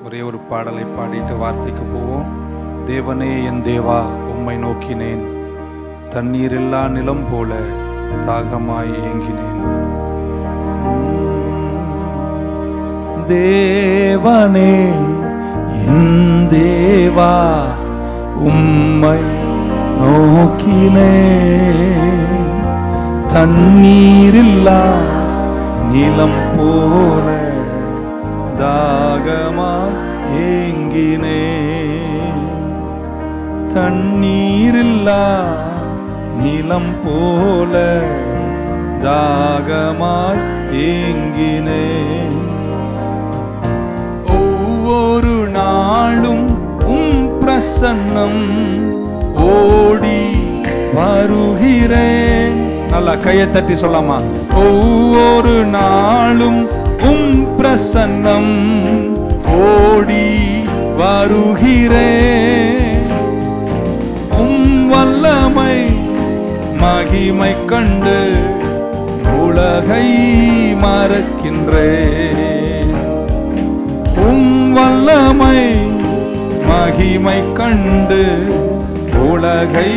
ஒரே ஒரு பாடலை பாடிட்டு வார்த்தைக்கு போவோம். தேவனே என் தேவா உம்மை நோக்கினேன், தண்ணீரில்லா நிலம் போல தாகமாய் ஏங்கினேன். தேவனே என் தேவா உம்மை நோக்கினேன், தண்ணீரில்லா நிலம் போல தாகமாய் ஏங்கினேன். தண்ணீரில்லா நிலம் போல தாகமாய் ஏங்கினேன். ஒவ்வொரு நாளும் உம் பிரசன்னம் ஓடி வருகிறேன். நல்லா கையை தட்டி சொல்லாமா? ஒவ்வொரு நாளும் உம் பிரசன்னம் ஓடி வருகிறேன். உம் வல்லமை மகிமை கண்டு உலகை மறக்கின்றேன். உம் வல்லமை மகிமை கண்டு உலகை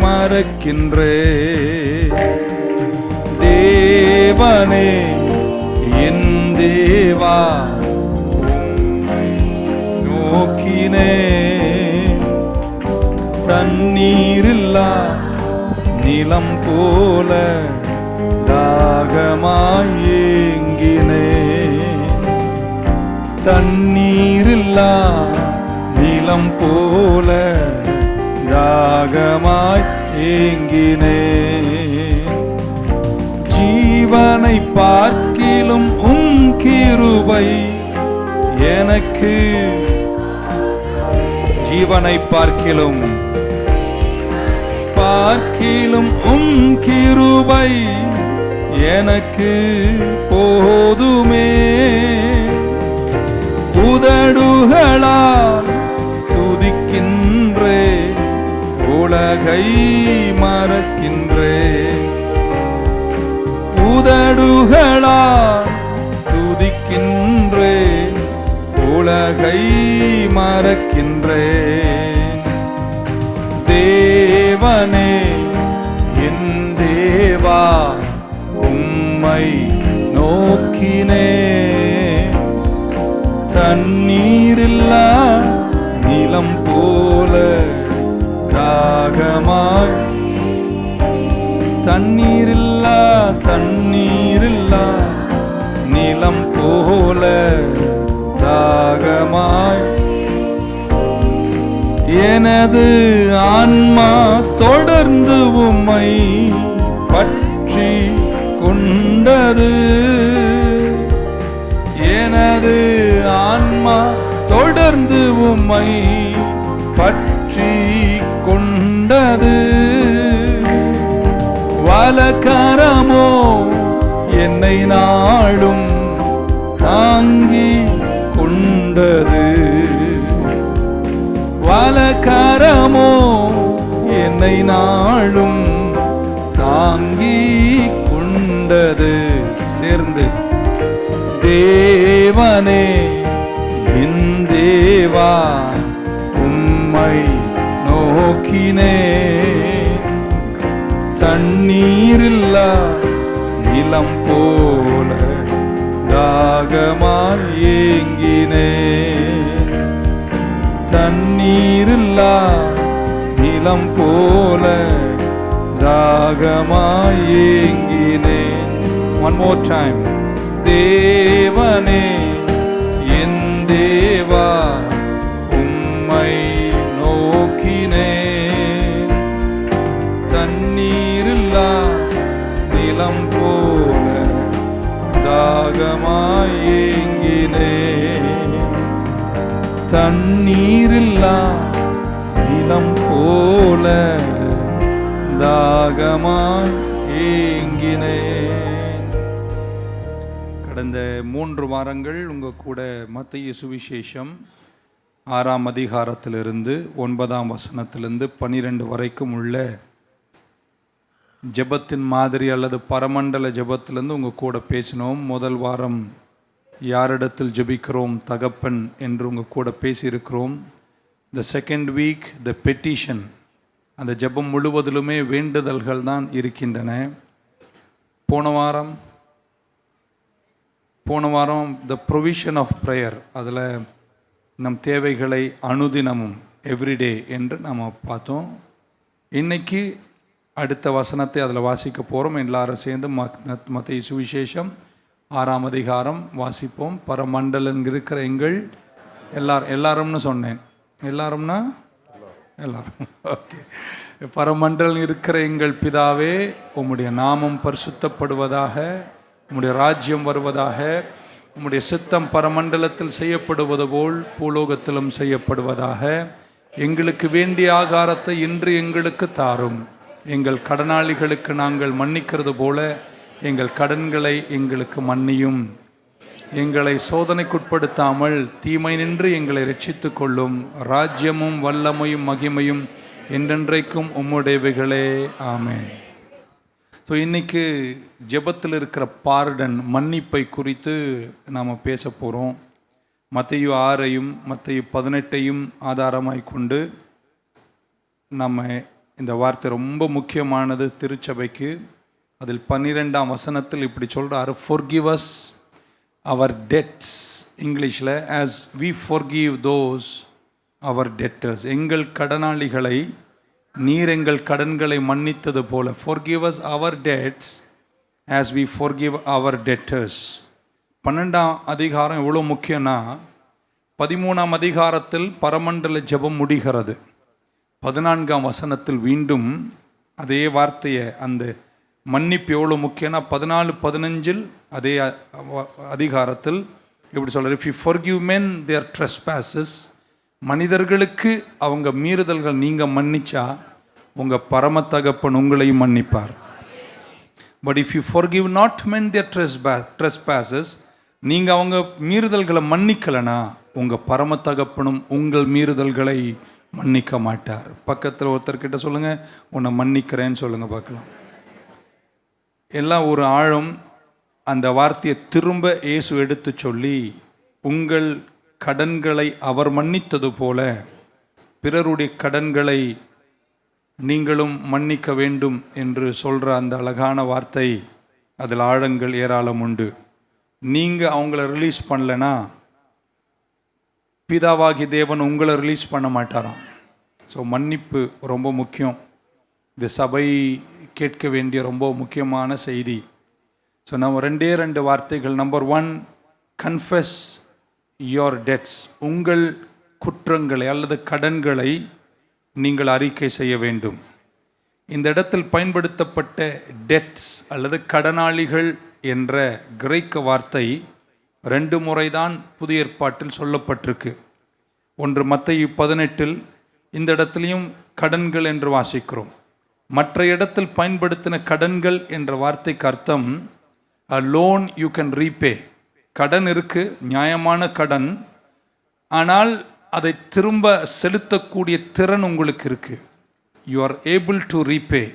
மறக்கின்றேன். தேவனே என் தேவா உம்மை நோக்கினேன், தண்ணீரில்லா நிலம் போல தாகமாய் ஏங்கினேன். தண்ணீரில்லா நிலம் போல தாகமாய் ஏங்கினேன். ஜீவனை பார்க்கிலும் உம் கிருபை எனக்கு, ஜீவனை பார்க்கிலும் உம் கிருபை எனக்கு போதுமே. உதடுகளால் துதிக்கின்றே உலகை மறக்கின்றே. உதடுகளால் துதிக்கின்றே உலகை மறக்கின்றே. தேவனே என் தேவா உம்மை நோக்கினேன், தண்ணீரில்லா நிலம் போல தாகமாய். தண்ணீரில்லா நிலம் போல தாகமாய் எனது ஆன்மா தொடர்ந்து உம்மை பற்றி கொண்டது. எனது ஆன்மா தொடர்ந்து உம்மை பற்றி கொண்டது. வலக்கரமோ என்னை நாளும் தாங்கி கொண்டது. வலக்கரமோ என்னை நாளும் தாங்கி கொண்டது. சேர்ந்து தேவனே என் தேவா உம்மை நோக்கினேன், தண்ணீரில்லா நிலம் போல தாகமாய் ஏங்கினேன். தண்ணீரில்லா நிலம் போல தாகமாய் ஏங்கினேன். One more time. தேவனே என் தேவா உம்மை நோக்கினேன், தண்ணீரில்லா நிலம் போல தாகமாய் ஏங்கினேன். தண்ணீரில்லா நிலம் போல தாகமாய் ஏங்கினேன். கடந்த 3 வாரங்கள் உங்கள் கூட மத்தேயு சுவிசேஷம் 6ஆம் அதிகாரத்திலிருந்து 9ஆம் வசனத்திலிருந்து 12 வரைக்கும் உள்ள ஜெபத்தின் மாதிரி அல்லது பரமண்டல ஜெபத்திலேருந்து உங்கள் கூட பேசினோம். முதல் வாரம் யாரிடத்தில் ஜெபிக்கிறோம் தகப்பன் என்று உங்கள் கூட பேசியிருக்கிறோம். The second week the petition, அந்த ஜெபம் முழுவதிலுமே வேண்டுதல்கள் தான் இருக்கின்றன. போன வாரம் த ப்ரொவிஷன் ஆஃப் ப்ரேயர், அதில் நம் தேவைகளை அனுதினமும் எவ்ரிடே என்று நாம் பார்த்தோம். இன்னைக்கு அடுத்த வசனத்தை அதில் வாசிக்க போகிறோம். எல்லாரும் சேர்ந்து மத்தேயு சுவிசேஷம் 6ஆம் அதிகாரம் வாசிப்போம். பரமண்டலம் இருக்கிற எங்கள் எல்லாரும்னு சொன்னேன். எல்லாரும்னா எல்லாரும் ஓகே. பரமண்டலம் இருக்கிற எங்கள் பிதாவே, உம்முடைய நாமம் பரிசுத்தப்படுவதாக, உம்முடைய ராஜ்யம் வருவதாக, உம்முடைய சித்தம் பரமண்டலத்தில் செய்யப்படுவது போல் பூலோகத்திலும் செய்யப்படுவதாக. எங்களுக்கு வேண்டிய ஆகாரத்தை இன்று எங்களுக்கு தாரும். எங்கள் கடனாளிகளுக்கு நாங்கள் மன்னிக்கிறது போல எங்கள் கடன்களை எங்களுக்கு மன்னியும். எங்களை சோதனைக்குட்படுத்தாமல் தீமை நின்று எங்களை ரட்சித்து கொள்ளும். ராஜ்யமும் வல்லமையும் மகிமையும் என்றென்றைக்கும் உம்முடையவைகளே, ஆமென். ஸோ இன்னைக்கு ஜெபத்தில் இருக்கிற பார்டன், மன்னிப்பை குறித்து நாம் பேச போகிறோம். மத்தேயு 6ஐயும் மத்தேயு 18ஐயும் ஆதாரமாய் கொண்டு நம்ம இந்த வார்த்தை ரொம்ப முக்கியமானது திருச்சபைக்கு. அதில் 12ஆம் வசனத்தில் இப்படி சொல்கிறார், forgive us our debts, இங்கிலீஷில் as we forgive those our debtors, எங்கள் கடனாளிகளை நீர் எங்கள் கடன்களை மன்னித்தது போல. forgive us our debts as we forgive our debtors. 12ஆம் அதிகாரம் எவ்வளோ முக்கியம்னா, 13ஆம் அதிகாரத்தில் பரமண்டல ஜெபம் முடிகிறது. 14ஆம் வசனத்தில் மீண்டும் அதே வார்த்தையை, அந்த மன்னிப்பு எவ்வளோ முக்கியம்னா 14-15 அதே அதிகாரத்தில் இப்படி சொல்கிறார், if you forgive men their trespasses, மனிதர்களுக்கு அவங்க மீறுதல்கள் நீங்கள் மன்னிச்சா உங்கள் பரம தகப்பன் உங்களையும் மன்னிப்பார். But if you forgive not men their trespasses, நீங்கள் அவங்க மீறுதல்களை மன்னிக்கலைன்னா உங்கள் பரம தகப்பனும் உங்கள் மீறுதல்களை மன்னிக்க மாட்டார். பக்கத்தில் ஒருத்தர்கிட்ட சொல்லுங்கள், உன்னை மன்னிக்கிறேன்னு சொல்லுங்கள் பார்க்கலாம். எல்லாம் ஒரு ஆழம். அந்த வார்த்தையை திரும்ப இயேசு எடுத்து சொல்லி, உங்கள் கடன்களை அவர் மன்னித்தது போல பிறருடைய கடன்களை நீங்களும் மன்னிக்க வேண்டும் என்று சொல்கிற அந்த அழகான வார்த்தை, அதில் ஆழங்கள் ஏராளம் உண்டு. நீங்கள் அவங்கள ரிலீஸ் பண்ணலைன்னா பிதாவாகி தேவன் உங்களை ரிலீஸ் பண்ண மாட்டாராம். ஸோ மன்னிப்பு ரொம்ப முக்கியம். இந்த சபை கேட்க வேண்டிய ரொம்ப முக்கியமான செய்தி. ஸோ நம்ம 2 வார்த்தைகள். நம்பர் 1, கன்ஃபெஸ் யோர் டெட்ஸ், உங்கள் குற்றங்களை அல்லது கடன்களை நீங்கள் அறிக்கை செய்ய வேண்டும். இந்த இடத்தில் பயன்படுத்தப்பட்ட டெட்ஸ் அல்லது கடனாளிகள் என்ற கிரேக்க வார்த்தை 2 முறைதான் புதிய ஏற்பாட்டில் சொல்லப்பட்டிருக்கு. ஒன்று மத்தேயு 18, இந்த இடத்துலையும் கடன்கள் என்று வாசிக்கிறோம். மற்ற இடத்தில் பயன்படுத்தின கடன்கள் என்ற வார்த்தைக்கு அர்த்தம் a loan you can repay. கடன் இருக்கு, நியாயமான கடன், ஆனால் அதை திரும்ப செலுத்தக்கூடிய திறன் உங்களுக்கு இருக்கு. you are able to repay.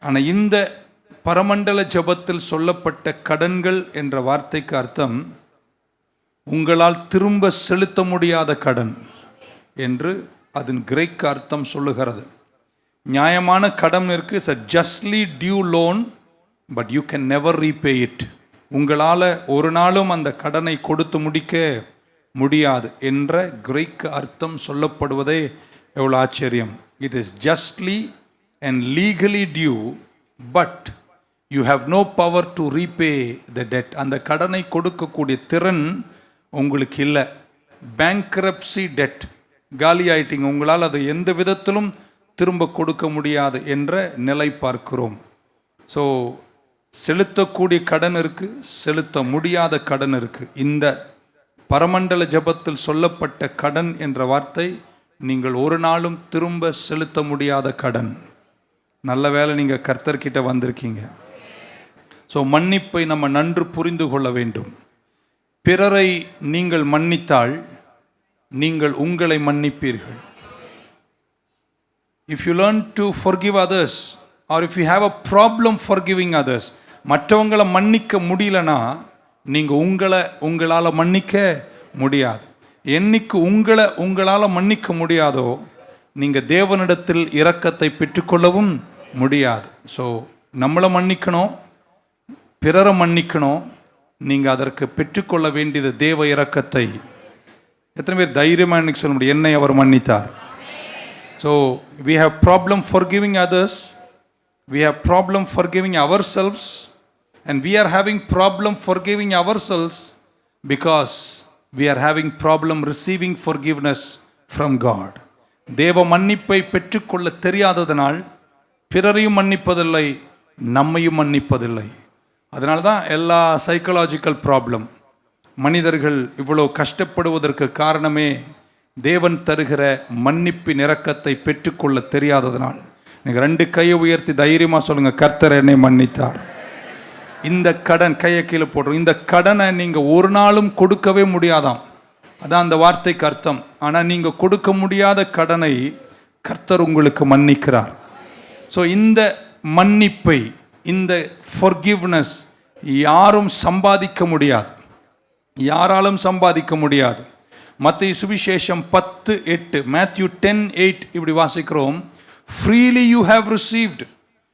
ஆனால் இந்த பரமண்டல ஜெபத்தில் சொல்லப்பட்ட கடன்கள் என்ற வார்த்தைக்கு அர்த்தம் உங்களால் திரும்ப செலுத்த முடியாத கடன் என்று அதன் கிரேக்க அர்த்தம் சொல்லுகிறது. நியாயமான கடன் இருக்கு, it's a justly due loan but you can never repay it. உங்களால் ஒரு நாளும் அந்த கடனை கொடுத்து முடிக்க முடியாது என்ற கிரேக்க அர்த்தம் சொல்லப்படுவதே எவ்வளோ ஆச்சரியம். It is justly and legally due but you have no power to repay the debt. அந்த கடனை கொடுக்கக்கூடிய திறன் உங்களுக்கு இல்லை. பேங்க்ரப்சி டெட், காலி ஆயிட்டிங்க, உங்களால் அதை எந்த விதத்திலும் திரும்ப கொடுக்க முடியாது என்ற நிலை பார்க்கிறோம். ஸோ செலுத்தக்கூடிய கடன் இருக்குது, செலுத்த முடியாத கடன் இருக்குது. இந்த பரமண்டல ஜெபத்தில் சொல்லப்பட்ட கடன் என்ற வார்த்தை நீங்கள் ஒரு நாளும் திரும்ப செலுத்த முடியாத கடன். நல்ல வேளை நீங்கள் கர்த்தர்கிட்ட வந்திருக்கீங்க. ஸோ மன்னிப்பை நம்ம நன்று புரிந்து கொள்ள வேண்டும். பிறரை நீங்கள் மன்னித்தால் நீங்கள் உங்களை மன்னிப்பீர்கள். If you learn to forgive others or if you have a problem forgiving others, மற்றவங்களை மன்னிக்க முடியலனா நீங்கள் உங்களால் மன்னிக்க முடியாது. என்னைக்கு உங்களால் மன்னிக்க முடியாதோ நீங்கள் தேவனிடத்தில் இரக்கத்தை பெற்றுக்கொள்ளவும் முடியாது. ஸோ நம்மளை மன்னிக்கணும், பிறரை மன்னிக்கணும். நீங்கள் அதற்கு பெற்றுக்கொள்ள வேண்டியது தேவ இரக்கத்தை. எத்தனை பேர் தைரியமாக இன்னைக்கு சொல்ல முடியும், என்னை அவர் மன்னித்தார்? So we have problem forgiving others, we have problem forgiving ourselves, and we are having problem forgiving ourselves because we are having problem receiving forgiveness from God. தேவ மன்னிப்பை பெற்றுக்கொள்ள தெரியாததனால் பிறரையும் மன்னிப்பதில்லை, நம்மையும் மன்னிப்பதில்லை. அதனால தான் எல்லா சைக்கலாஜிக்கல் ப்ராப்ளம், மனிதர்கள் இவ்வளோ கஷ்டப்படுவதற்கு காரணமே தேவன் தருகிற மன்னிப்பின் இரக்கத்தை பெற்றுக்கொள்ள தெரியாததனால். நீங்கள் 2 கையை உயர்த்தி தைரியமாக சொல்லுங்கள், கர்த்தர் என்னை மன்னித்தார். இந்த கடன், கையை கீழே போடுறோம், இந்த கடனை நீங்கள் ஒரு நாளும் கொடுக்கவே முடியாதாம். அதான் அந்த வார்த்தைக்கு அர்த்தம். ஆனால் நீங்கள் கொடுக்க முடியாத கடனை கர்த்தர் உங்களுக்கு மன்னிக்கிறார். ஸோ இந்த மன்னிப்பை, இந்த forgiveness யாரும் சம்பாதிக்க முடியாது, யாராலும் சம்பாதிக்க முடியாது. மத்தேயு சுவிசேஷம் 10:8, Matthew 10:8 இப்படி வாசிக்கிறோம், freely you have received,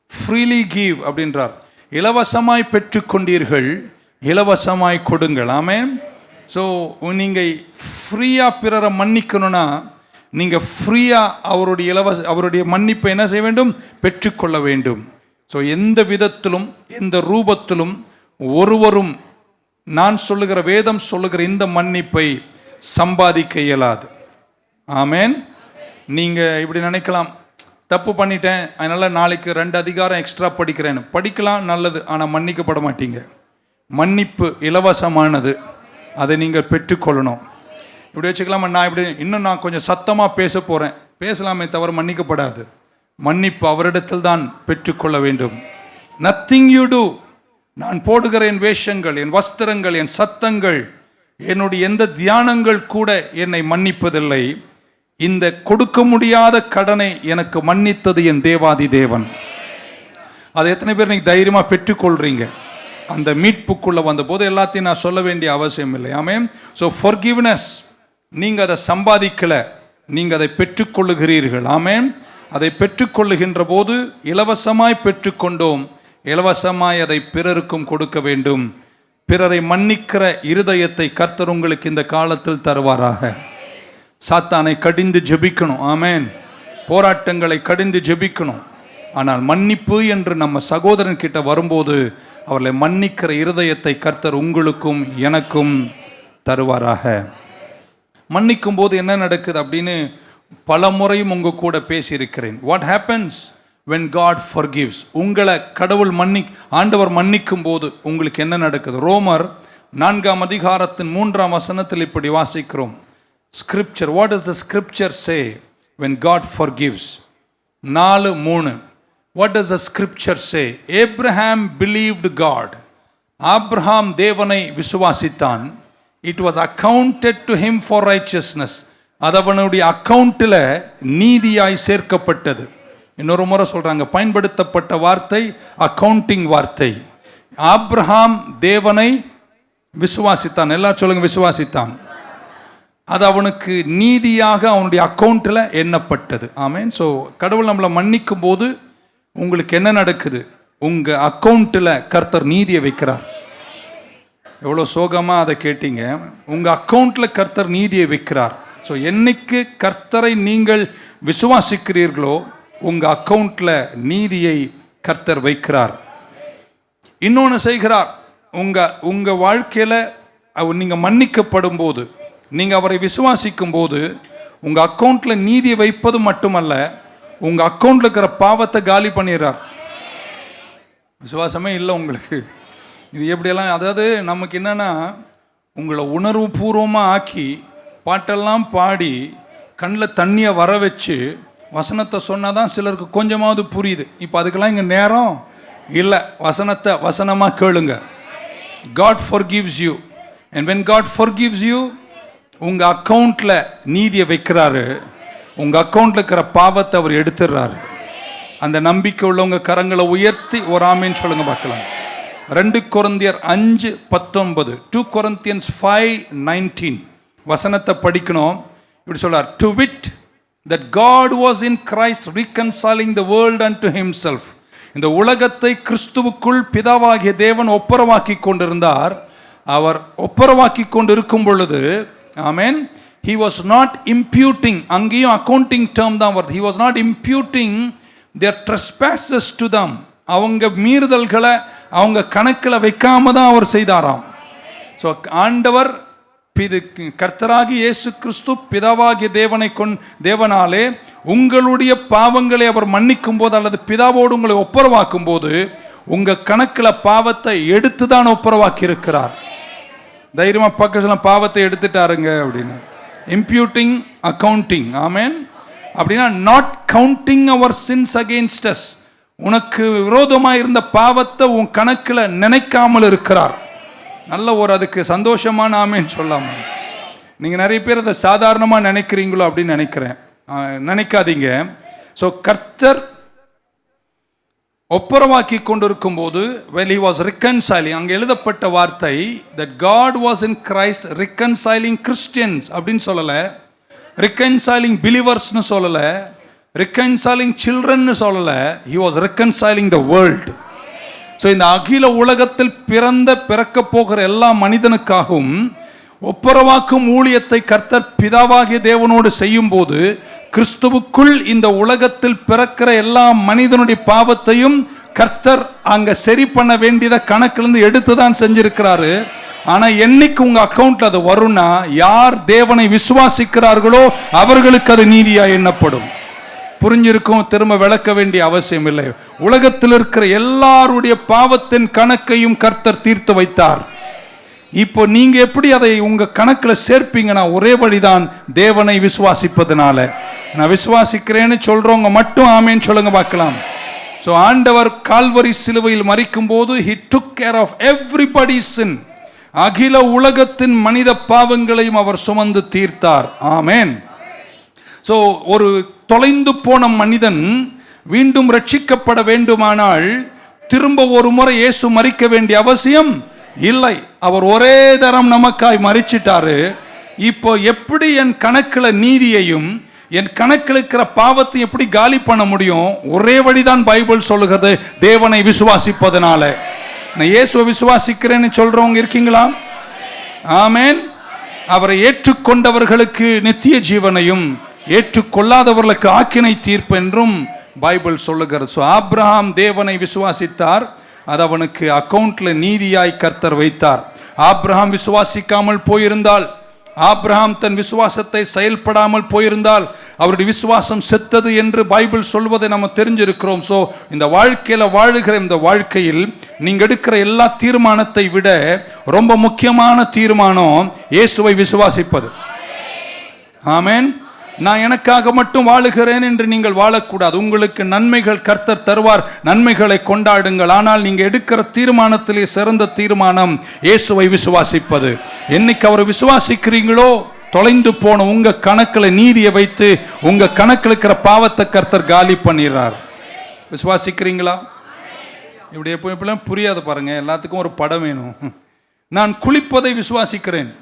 freely give அப்படின்றார். இலவசமாய் பெற்றுக்கொண்டீர்கள், இலவசமாய் கொடுங்கள். ஆமென். ஸோ நீங்கள் ஃப்ரீயாக பிறரை மன்னிக்கணும்னா நீங்கள் ஃப்ரீயாக அவருடைய மன்னிப்பை என்ன செய்ய வேண்டும்? பெற்றுக்கொள்ள வேண்டும். ஸோ எந்த விதத்திலும் எந்த ரூபத்திலும் ஒருவரும் நான் சொல்லுகிற, வேதம் சொல்லுகிற இந்த மன்னிப்பை சம்பாதிக்க இயலாது. ஆமென். நீங்கள் இப்படி நினைக்கலாம், தப்பு பண்ணிட்டேன் அதனால் நாளைக்கு 2 அதிகாரம் எக்ஸ்ட்ரா படிக்கிறேன்னு. படிக்கலாம், நல்லது. ஆனால் மன்னிக்கப்பட மாட்டீங்க. மன்னிப்பு இலவசமானது, அதை நீங்கள் பெற்றுக்கொள்ளணும். இப்படி வச்சுக்கலாமா, நான் கொஞ்சம் சத்தமாக பேச போகிறேன், பேசலாமே தவிர மன்னிக்கப்படாது. மன்னிப்பு அவரிடத்தில் தான் பெற்றுக்கொள்ள வேண்டும். நத்திங் யூ டூ, நான் போடுகிற என் வேஷங்கள், என் வஸ்திரங்கள், என் சத்தங்கள், என்னுடைய எந்த தியானங்கள் கூட என்னை மன்னிப்பதில்லை. இந்த கொடுக்க முடியாத கடனை எனக்கு மன்னித்தது என் தேவாதி தேவன். அதை எத்தனை பேர் நீங்கள் தைரியமாக பெற்றுக்கொள்கிறீங்க? அந்த மீட்புக்குள்ளே வந்தபோது எல்லாத்தையும் நான் சொல்ல வேண்டிய அவசியம் இல்லை. ஆமென். ஸோ forgiveness நீங்கள் அதை சம்பாதிக்கலை, நீங்கள் அதை பெற்றுக்கொள்ளுகிறீர்கள். ஆமென். அதை பெற்றுக்கொள்ளுகின்ற போது இலவசமாய் பெற்றுக்கொண்டோம், இலவசமாய் அதை பிறருக்கும் கொடுக்க வேண்டும். பிறரை மன்னிக்கிற இருதயத்தை கர்த்தர் உங்களுக்கு இந்த காலத்தில் தருவாராக. சாத்தானை கடிந்து ஜெபிக்கணும். ஆமென். போராட்டங்களை கடிந்து ஜெபிக்கணும். ஆனால் மன்னிப்பு என்று நம்ம சகோதரன் கிட்ட வரும்போது அவர்களை மன்னிக்கிற இருதயத்தை கர்த்தர் உங்களுக்கும் எனக்கும் தருவாராக. மன்னிக்கும் போது என்ன நடக்குது அப்படின்னு பல முறையும் உங்க கூட பேசியிருக்கிறேன். What happens when God forgives? உங்களை கடவுள் ஆண்டவர் மன்னிக்கும் போது உங்களுக்கு என்ன நடக்குது? ரோமர் 4 அதிகாரத்தின் 3 வசனத்தில் இப்படி வாசிக்கிறோம். Scripture, what does the scripture say when God forgives? 4:3. What does the scripture say? Abraham believed God. Abraham தேவனை விசுவாசித்தான். It was accounted to him for righteousness. அது அவனுடைய அக்கவுண்டில் நீதியாய் சேர்க்கப்பட்டது. இன்னொரு முறை சொல்றாங்க, பயன்படுத்தப்பட்ட வார்த்தை அக்கவுண்டிங் வார்த்தை. ஆபிரகாம் தேவனை விசுவாசித்தான். எல்லாம் சொல்லுங்க, விசுவாசித்தான். அது அவனுக்கு நீதியாக அவனுடைய அக்கவுண்டில் எண்ணப்பட்டது. ஆமென். ஸோ கடவுள் நம்மளை மன்னிக்கும் போது உங்களுக்கு என்ன நடக்குது? உங்கள் அக்கவுண்டில் கர்த்தர் நீதியை வைக்கிறார். எவ்வளோ சோகமாக அதை கேட்டீங்க. உங்கள் அக்கவுண்டில் கர்த்தர் நீதியை வைக்கிறார். ஸோ என்னைக்கு கர்த்தரை நீங்கள் விசுவாசிக்கிறீர்களோ உங்கள் அக்கவுண்டில் நீதியை கர்த்தர் வைக்கிறார். இன்னொன்று செய்கிறார். உங்கள் வாழ்க்கையில் நீங்கள் மன்னிக்கப்படும் போது, நீங்கள் அவரை விசுவாசிக்கும் போது உங்கள் அக்கவுண்டில் நீதியை வைப்பது மட்டுமல்ல, உங்கள் அக்கவுண்டில் இருக்கிற பாவத்தை காலி பண்ணிடுறார். விசுவாசமே இல்லை உங்களுக்கு. இது எப்படியெல்லாம், அதாவது நமக்கு என்னென்னா, உங்களை உணர்வு பூர்வமாக ஆக்கி பாட்டெல்லாம் பாடி கண்ணில் தண்ணியை வர வச்சு வசனத்தை சொன்னால் தான் சிலருக்கு கொஞ்சமாவது புரியுது. இப்போ அதுக்கெல்லாம் இங்கே நேரம் இல்லை. வசனத்தை வசனமாக கேளுங்க. God forgives you, and when God forgives you, உங்கள் அக்கவுண்டில் நீதியை வைக்கிறாரு. உங்கள் அக்கவுண்டில் இருக்கிற பாவத்தை அவர் எடுத்துடுறாரு. அந்த நம்பிக்கை உள்ளவங்க கரங்களை உயர்த்தி ஒரு ஆமேன்னு சொல்லுங்க பார்க்கலாம். 2 கொரிந்தியர் 5:19, 2 Corinthians 5:19 வசனத்தை படிக்கணும். இப்படி சொல்றார், to wit that God was in Christ reconciling the world unto himself. இந்த உலகத்தை கிறிஸ்துவுக்குள் பிதாவாகிய தேவன் ஒப்புரவாக்கி கொண்டிருந்தார். அவர் ஒப்புரவாக்கி கொண்டிருக்கும் பொழுது, ஆமென், he was not imputing, அங்கேயும் அக்கவுண்டிங் டேர்ம் தான் வருது, he was not imputing their trespasses to them. அவங்க மீறுதல்களை அவங்க கணக்கில் வைக்காம தான் அவர் செய்தாராம். ஸோ ஆண்டவர் கர்த்தராகி இயேசு கிறிஸ்து பிதாவாகிய தேவனாலே உங்களுடைய பாவங்களை அவர் மன்னிக்கும் போது அல்லது பிதாவோடு உங்களை ஒப்புரவாக்கும் போது உங்க கணக்கில் பாவத்தை எடுத்து தான் ஒப்புரவாக்கி இருக்கிறார். தைரியமா பக்கம் பாவத்தை எடுத்துட்டாருங்க அப்படின்னு. Imputing, accounting, amen. அப்படின்னா not counting our sins against us, உனக்கு விரோதமாக இருந்த பாவத்தை உன் கணக்கில் நினைக்காமல் இருக்கிறார். நல்ல ஒரு அதுக்கு சந்தோஷமான ஆமேன்னு சொல்லாம. நீங்கள் நிறைய பேர் அதை சாதாரணமாக நினைக்கிறீங்களோ அப்படின்னு நினைக்கிறேன். நினைக்காதீங்க. ஸோ கர்த்தர் ஒப்புரவாக்கி கொண்டிருக்கும் போது when he was reconciling, அங்கே எழுதப்பட்ட வார்த்தை that God was in Christ reconciling Christians அப்படின்னு சொல்லலை, reconciling believers-னு சொல்லலை, reconciling children-னு சொல்லலை, he was reconciling the world. So இந்த அகில உலகத்தில் பிறக்க போகிற எல்லா மனிதனுக்காகவும் ஒப்புரவாக்கும் ஊழியத்தை கர்த்தர் பிதாவாகிய தேவனோடு செய்யும் போது கிறிஸ்துவுக்குள் இந்த உலகத்தில் பிறக்கிற எல்லா மனிதனுடைய பாவத்தையும் கர்த்தர் அங்க சரி பண்ண வேண்டியதை கணக்கிலிருந்து எடுத்து தான் செஞ்சிருக்கிறாரு. ஆனா என்னைக்கு உங்க அக்கவுண்ட்ல அது வரும்னா, யார் தேவனை விசுவாசிக்கிறார்களோ அவர்களுக்கு அது நீதியா எண்ணப்படும். புரிஞ்சிருக்கும், திரும்ப விளக்க வேண்டிய அவசியம் இல்லை. உலகத்தில் இருக்கிற எல்லாருடைய பாவத்தின் கணக்கையும் கர்த்தர் தீர்த்து வைத்தார். இப்போ நீங்க எப்படி அதை உங்க கணக்கில் சேர்ப்பீங்கன்னா, ஒரே வழிதான், தேவனை விசுவாசிப்பதனால. நான் விசுவாசிக்கிறேன்னு சொல்றவங்க மட்டும் ஆமேன்னு சொல்லுங்க பார்க்கலாம். ஸோ ஆண்டவர் கால்வரி சிலுவையில் மரிக்கும் போது he took care of everybody's sin. அகில உலகத்தின் மனித பாவங்களையும் அவர் சுமந்து தீர்த்தார். ஆமேன். ஸோ ஒரு தொலைந்து போன மனிதன் மீண்டும் ரட்சிக்கப்பட வேண்டுமானால் திரும்ப ஒரு முறை இயேசு மரிக்க வேண்டிய அவசியம் இல்லை. அவர் ஒரே தரம் நமக்காய் மரிச்சிட்டாரு. இப்போ எப்படி என் கணக்கில் நீதியையும் என் கணக்கில் இருக்கிற பாவத்தை எப்படி காலி பண்ண முடியும்? ஒரே வழிதான் பைபிள் சொல்லுகிறது, தேவனை விசுவாசிப்பதனால. நான் இயேசுவை விசுவாசிக்கிறேன்னு சொல்றவங்க இருக்கீங்களா? ஆமேன். அவரை ஏற்றுக்கொண்டவர்களுக்கு நித்திய ஜீவனையும் ஏற்றுக்கொள்ளாதவர்களுக்கு ஆக்கினை தீர்ப்பு என்றும் பைபிள் சொல்லுகிறது. ஸோ ஆபிரகாம் தேவனை விசுவாசித்தார், அது அவனுக்கு அக்கவுண்ட்ல நீதியாய் கர்த்தர் வைத்தார். ஆபிரகாம் விசுவாசிக்காமல் போயிருந்தால், ஆபிரகாம் தன் விசுவாசத்தை செயல்படாமல் போயிருந்தால் அவருடைய விசுவாசம் செத்தது என்று பைபிள் சொல்வதை நம்ம தெரிஞ்சிருக்கிறோம். ஸோ இந்த வாழ்க்கையில வாழுகிற இந்த வாழ்க்கையில் நீங்க எடுக்கிற எல்லா தீர்மானத்தை விட ரொம்ப முக்கியமான தீர்மானம் இயேசுவை விசுவாசிப்பது. ஆமென். நான் எனக்காக மட்டும் வாழுகிறேன் என்று நீங்கள் வாழக்கூடாது. உங்களுக்கு நன்மைகள் கர்த்தர் தருவார், நன்மைகளை கொண்டாடுங்கள். ஆனால் நீங்க எடுக்கிற தீர்மானத்திலே சிறந்த தீர்மானம் இயேசுவை விசுவாசிப்பது. என்னைக்கு அவரை விசுவாசிக்கிறீங்களோ, தொலைந்து போன உங்க கணக்கில் நீதியை வைத்து உங்க கணக்கில் இருக்கிற பாவத்தை கர்த்தர் காலி பண்ணிடுறார். விசுவாசிக்கிறீங்களா? இப்படி எப்பெல்லாம் புரியாது பாருங்க, எல்லாத்துக்கும் ஒரு படம் வேணும். நான் குளிப்பதை விசுவாசிக்கிறேன்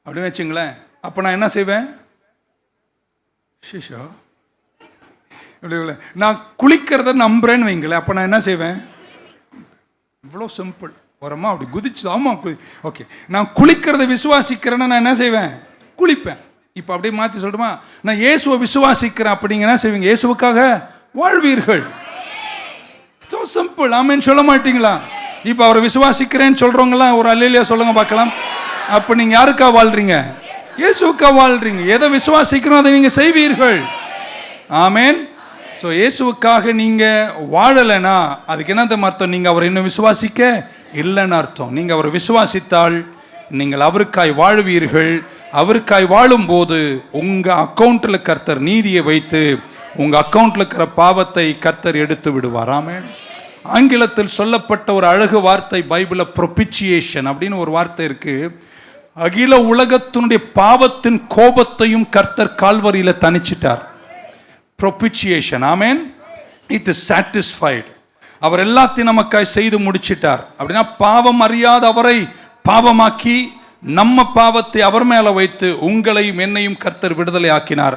அப்படின்னு வச்சுங்களேன். அப்போ நான் என்ன செய்வேன்? ஷிஷோ நான் குளிக்கிறத நம்புறேன்னு வைங்களேன். அப்போ நான் என்ன செய்வேன்? இவ்வளோ சிம்பிள். வரமா அப்படி குதிச்சு, ஆமாம் ஓகே, நான் குளிக்கிறத விசுவாசிக்கிறேன்னா நான் என்ன செய்வேன்? குளிப்பேன். இப்போ அப்படியே மாற்றி சொல்லட்டுமா? நான் இயேசுவை விசுவாசிக்கிறேன் அப்படிங்க என்ன செய்வீங்க? இயேசுவுக்காக வாழ்வீர்கள். So simple. ஆமேன்னு சொல்ல மாட்டீங்களா? இப்போ அவரை விசுவாசிக்கிறேன்னு சொல்கிறவங்களாம் ஒரு அல்லேலூயா சொல்லுங்க பார்க்கலாம். அப்போ நீங்கள் யாருக்காக வாழ்றீங்க? இயேசுவுக்காக வாழ்றீங்க. எதை விசுவாசிக்கிறோம் அதை நீங்கள் செய்வீர்கள். ஆமேன். ஸோ இயேசுவுக்காக நீங்கள் வாழலைன்னா அதுக்கு என்ன அர்த்தம்? நீங்கள் அவரை இன்னும் விசுவாசிக்க இல்லைன்னு அர்த்தம். நீங்கள் அவரை விசுவாசித்தால் நீங்கள் அவருக்காய் வாழ்வீர்கள். அவருக்காய் வாழும்போது உங்கள் அக்கௌண்ட்டில் கர்த்தர் நீதியை வைத்து உங்கள் அக்கௌண்ட்டில் இருக்கிற பாவத்தை கர்த்தர் எடுத்து விடுவார். ஆமென். ஆங்கிலத்தில் சொல்லப்பட்ட ஒரு அழகு வார்த்தை பைபிளில் ப்ரொபிச்சியேஷன் அப்படின்னு ஒரு வார்த்தை இருக்கு. அகில உலகத்தினுடைய பாவத்தின் கோபத்தையும் கர்த்தர் கால்வரியில தணிச்சிட்டார். ப்ரொபிச்சியேஷன். ஆமென். It is satisfied. அவர் எல்லாத்தையும் நமக்காய் செய்து முடிச்சிட்டார். அப்படின்னா பாவம் அறியாத அவரை பாவமாக்கி நம்ம பாவத்தை அவர் மேல வைத்து உங்களையும் என்னையும் கர்த்தர் விடுதலை ஆக்கினார்.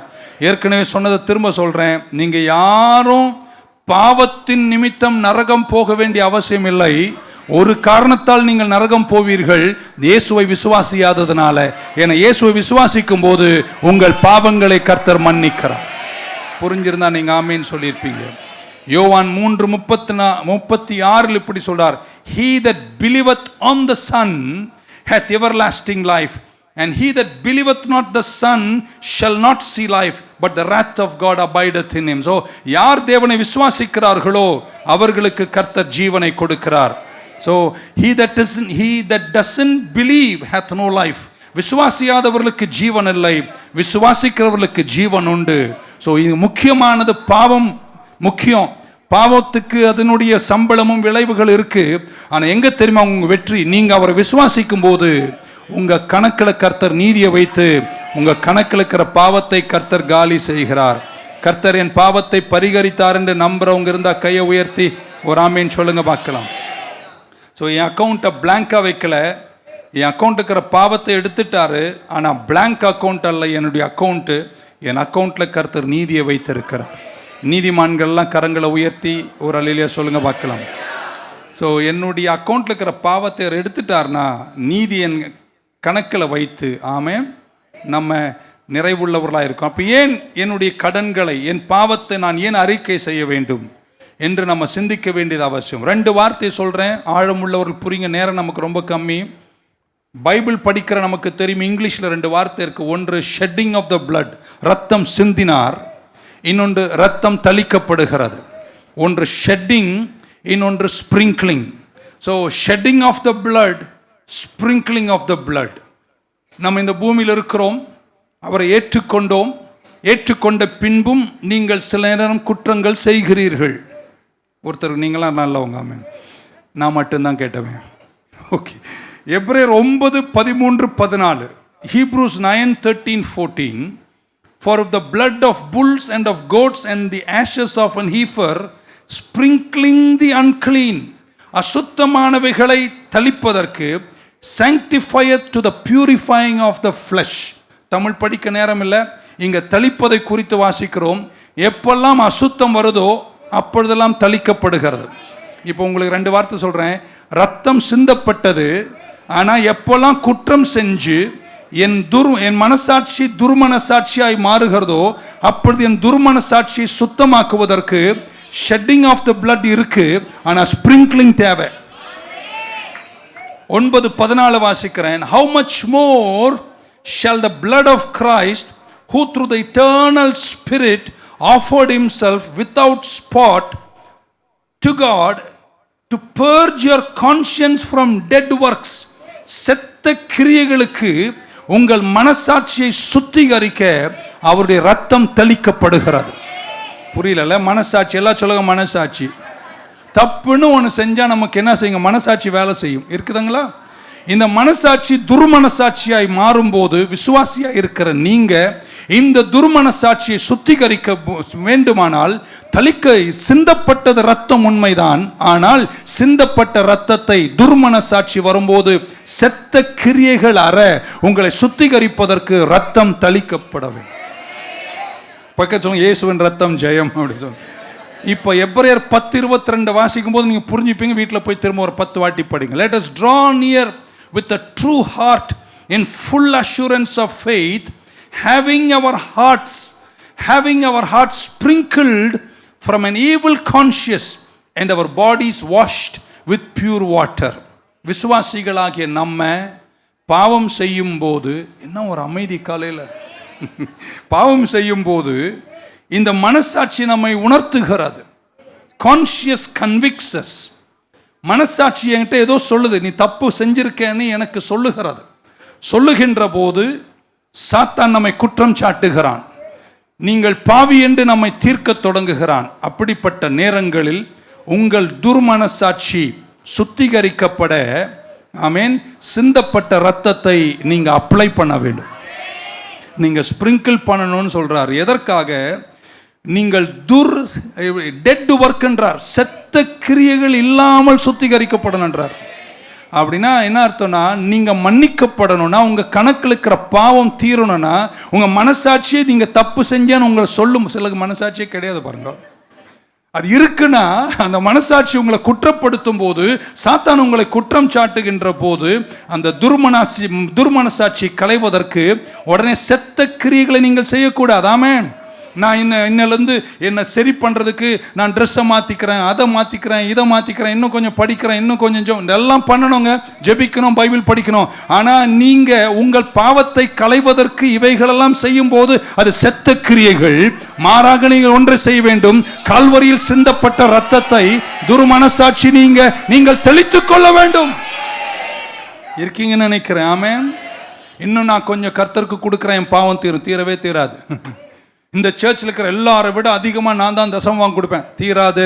ஏற்கனவே சொன்னதை திரும்ப சொல்றேன், நீங்க யாரும் பாவத்தின் நிமித்தம் நரகம் போக வேண்டிய அவசியம் இல்லை. ஒரு காரணத்தால் நீங்கள் நரகம் போவீர்கள், இயேசுவை விசுவாசியாததுனால. ஏன்னா இயேசுவை விசுவாசிக்கும் போது உங்கள் பாவங்களை கர்த்தர் மன்னிக்கிறார். புரிஞ்சிருந்தா நீங்க ஆமேன்னு சொல்லியிருப்பீங்க. யோவான் 3:36 இப்படி சொல்றார், he that believeth on the Son hath everlasting life, and he that believeth not the Son shall not see life, but the wrath of God abideth in him. So யார் தேவனை விசுவாசிக்கிறார்களோ அவர்களுக்கு கர்த்தர் ஜீவனை கொடுக்கிறார். So he that doesn't believe hath no life. விசுவாசியாதவர்களுக்கு ஜீவன் இல்லை, விசுவாசிக்கிறவர்களுக்கு ஜீவன் உண்டு. So இது முக்கியமானது. பாவம் முக்கியம், பாவத்துக்கு அதனுடைய சம்பளமும் விளைவுகள் இருக்கு. ஆனால் எங்க தெரியுமா உங்க வெற்றி? நீங்க அவரை விசுவாசிக்கும் போது உங்க கணக்கில் கர்த்தர் நீதியை வைத்து உங்க கணக்கில் இருக்கிற பாவத்தை கர்த்தர் காலி செய்கிறார். கர்த்தர் என் பாவத்தை பரிகரித்தார் என்று நம்புறவங்க இருந்தால் கையை உயர்த்தி ஒரு ஆமேன்னு சொல்லுங்க பார்க்கலாம். ஸோ என் அக்கௌண்ட்டை பிளாங்கா வைக்கல, என் அக்கௌண்ட் இருக்கிற பாவத்தை எடுத்துட்டாரு. ஆனால் பிளாங்க் அக்கௌண்ட் அல்ல என்னுடைய அக்கௌண்ட்டு. என் அக்கௌண்ட்டில் கர்த்தர் நீதியை வைத்திருக்கிறார். நீதிமான்கள்லாம் கரங்களை உயர்த்தி ஒரு அல்லேலூயா சொல்லுங்க பார்க்கலாம். ஸோ என்னுடைய அக்கௌண்ட்டில் இருக்கிற பாவத்தை எடுத்துட்டார்னா நீதி என் கணக்கில் வைத்து ஆமென் நம்ம நிறைவுள்ளவர்களாக இருக்கும். அப்போ ஏன் என்னுடைய கடன்களை, என் பாவத்தை நான் ஏன் அறிக்கை செய்ய வேண்டும் என்று நம்ம சிந்திக்க வேண்டியது அவசியம். 2 வார்த்தை சொல்கிறேன், ஆழமுள்ளவர்கள் புரியுங்க. நேரம் நமக்கு ரொம்ப கம்மி. பைபிள் படிக்கிற நமக்கு தெரியும், இங்கிலீஷில் 2 வார்த்தை இருக்குது. ஒன்று ஷெட்டிங் ஆஃப் த பிளட், ரத்தம் சிந்தினார். இன்னொன்று ரத்தம் தளிக்கப்படுகிறது. ஒன்று ஷெட்டிங், இன்னொன்று sprinkling. So shedding of the blood, sprinkling of the blood. நம்ம இந்த பூமியில் இருக்கிறோம், அவரை ஏற்றுக்கொண்டோம். ஏற்றுக்கொண்ட பின்பும் நீங்கள் சில நேரம் குற்றங்கள் செய்கிறீர்கள். ஒருத்தர் நீங்களாம் நல்லவங்க ஆமென், நான் மட்டும்தான் கேட்டவேன். ஓகே. எபிரேயர் 9:13-14, Hebrews 9:13-14, for if the blood of bulls and of goats and the ashes of an heifer sprinkling the unclean, அசுத்தமானவைகளை தளிப்பதற்கு, sanctifieth to the purifying of the flesh. Tamil படிக்க நேரம் இல்லை, இங்க தளிப்பதை குறித்து வாசிக்கிறோம். எப்பெல்லாம் அசுத்தம் வருதோ அப்பொழுதெல்லாம் தளிக்கப்படுகிறது. இப்போ உங்களுக்கு 2 வார்த்தை சொல்றேன். ரத்தம் சிந்தப்பட்டது, ஆனால் எப்பெல்லாம் குற்றம் செஞ்சு என் மனசாட்சி துர்மனசாட்சியாய் மாறுகிறதோ அப்பொழுது என் துர்மனசாட்சியை சுத்தமாக்குவதற்கு ஷெட்டிங் ஆஃப் த பிளட் இருக்கு, ஆனால் ஸ்ப்ரிங்க்லிங் தேவை. 9:14 வாசிக்கிறேன். How much more shall the blood of Christ, who through the eternal Spirit offered himself without spot to God, to purge your conscience from dead works, செத்த கிரியைகளுக்கு உங்கள் மனசாட்சியை சுத்திகரிக்க அவருடைய ரத்தம் தெளிக்கப்படுகிறது. புரியல? மனசாட்சி எல்லாம் சொல்லுங்க. மனசாட்சி தப்புன்னு ஒன்று செஞ்சா நமக்கு என்ன செய்யுங்க? மனசாட்சி வேலை செய்யும். இருக்குதுங்களா? இந்த மனசாட்சி துர்மனசாட்சியாய் மாறும்போது விசுவாசியாய் இருக்கிற நீங்க இந்த துர்மனசாட்சியை சுத்திகரிக்க வேண்டுமானால் தளிக்க சிந்தப்பட்டது ரத்தம் உண்மைதான், ஆனால் சிந்தப்பட்ட ரத்தத்தை துர்மனசாட்சி வரும்போது செத்த கிரியைகள் அற உங்களை சுத்திகரிப்பதற்கு ரத்தம் தளிக்கப்பட வேண்டும். பக்கத்து சொல்லுங்க, இயேசுவின் ரத்தம் ஜெயம் அப்படி சொல்லுங்க. இப்போ எபிரேயர் 10:22 வாசிக்கும் போது நீங்க புரிஞ்சுப்பீங்க. வீட்டில் போய் திரும்ப ஒரு 10 வாட்டி படிங்க. Let us draw near with a true heart in full assurance of faith, having our hearts sprinkled from an evil conscience and our bodies washed with pure water. விசுவாசிகளாகிய நம்ம பாவம் செய்யும் போது என்ன ஒரு அமைதி காலையில் பாவம் செய்யும் போது இந்த மனசாட்சி நம்மை உணர்த்துகிறது. கான்ஷியஸ் கன்விக்ஸஸ். மனசாட்சி என்கிட்ட ஏதோ சொல்லுது, நீ தப்பு செஞ்சிருக்கேன்னு எனக்கு சொல்லுகிறது. சொல்லுகின்ற போது சாத்தான் நம்மை குற்றம் சாட்டுகிறான், நீங்கள் பாவி என்று நம்மை தீர்க்க தொடங்குகிறான். அப்படிப்பட்ட நேரங்களில் உங்கள் துர்மனசாட்சி சுத்திகரிக்கப்பட ஆமென் சிந்தப்பட்ட ரத்தத்தை நீங்க அப்ளை பண்ண வேண்டும். நீங்க ஸ்பிரிங்கிள் பண்ணணும்னு சொல்றாரு. எதற்காக? நீங்கள் டெட் ஒர்க் என்றார், செத்த கிரியைகள் இல்லாமல் சுத்திகரிக்கப்படணும் என்றார். அப்படின்னா என்ன அர்த்தம்னா, நீங்க மன்னிக்கப்படணும்னா, உங்க கணக்கில் இருக்கிற பாவம் தீரணும்னா, உங்க மனசாட்சியை நீங்க தப்பு செஞ்சேன்னு உங்களை சொல்லும். சில மனசாட்சியே கிடையாது பாருங்க. அது இருக்குன்னா அந்த மனசாட்சி உங்களை குற்றப்படுத்தும் போது, சாத்தான் உங்களை குற்றம் சாட்டுகின்ற போது, அந்த துர்மனசாட்சி களைவதற்கு உடனே செத்த கிரியைகளை நீங்கள் செய்யக்கூடாது. ஆமென். நான் இன்னிலேருந்து என்னை சரி பண்ணுறதுக்கு நான் ட்ரெஸ்ஸை மாற்றிக்கிறேன், அதை மாற்றிக்கிறேன், இதை மாற்றிக்கிறேன், இன்னும் கொஞ்சம் படிக்கிறேன், இன்னும் கொஞ்சம் எல்லாம் பண்ணணுங்க, ஜெபிக்கணும், பைபிள் படிக்கணும். ஆனால் நீங்கள் உங்கள் பாவத்தை களைவதற்கு இவைகளெல்லாம் செய்யும் போது அது செத்த கிரியைகள். மாறாக நீங்கள் ஒன்றை செய்ய வேண்டும், கால்வரியில் சிந்தப்பட்ட இரத்தத்தை துர்மனசாட்சி நீங்கள் தெளித்துக் கொள்ள வேண்டும். இருக்கீங்கன்னு நினைக்கிறேன். ஆமென். இன்னும் நான் கொஞ்சம் கர்த்தருக்கு கொடுக்குறேன், என் பாவம் தீரவே தீராது. இந்த சர்ச்சில் இருக்கிற எல்லாரை விட அதிகமாக நான் தான் தசமம் கொடுப்பேன், தீராது.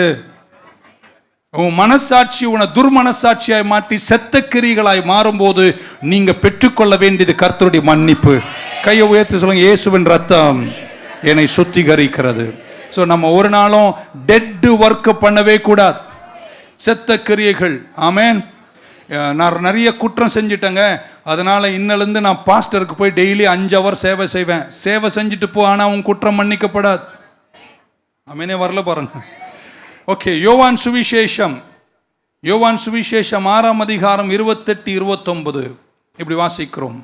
உன் மனசாட்சி உன துர்மனசாட்சியாய் மாற்றி செத்த கிரிகளாய் மாறும்போது நீங்க பெற்றுக்கொள்ள வேண்டியது கர்த்தருடைய மன்னிப்பு. கையை உயர்த்தி சொல்லுங்க, இயேசுவின் ரத்தம் என்னை சுத்திகரிக்கிறது. ஸோ நம்ம ஒரு நாளும் டெட் ஒர்க் பண்ணவே கூடாது, செத்த கிரியைகள். ஆமென். நான் நிறைய குற்றம் செஞ்சிட்டேங்க, அதனால் இன்னிலேருந்து நான் பாஸ்டருக்கு போய் டெய்லி 5 hours சேவை செய்வேன். சேவை செஞ்சுட்டு போ, ஆனால் உன் குற்றம் மன்னிக்கப்படாது. ஆமெனே. வரல பாருங்க. ஓகே, யோவான் சுவிசேஷம் 6ஆம் அதிகாரம் 28-29 இப்படி வாசிக்கிறோம்.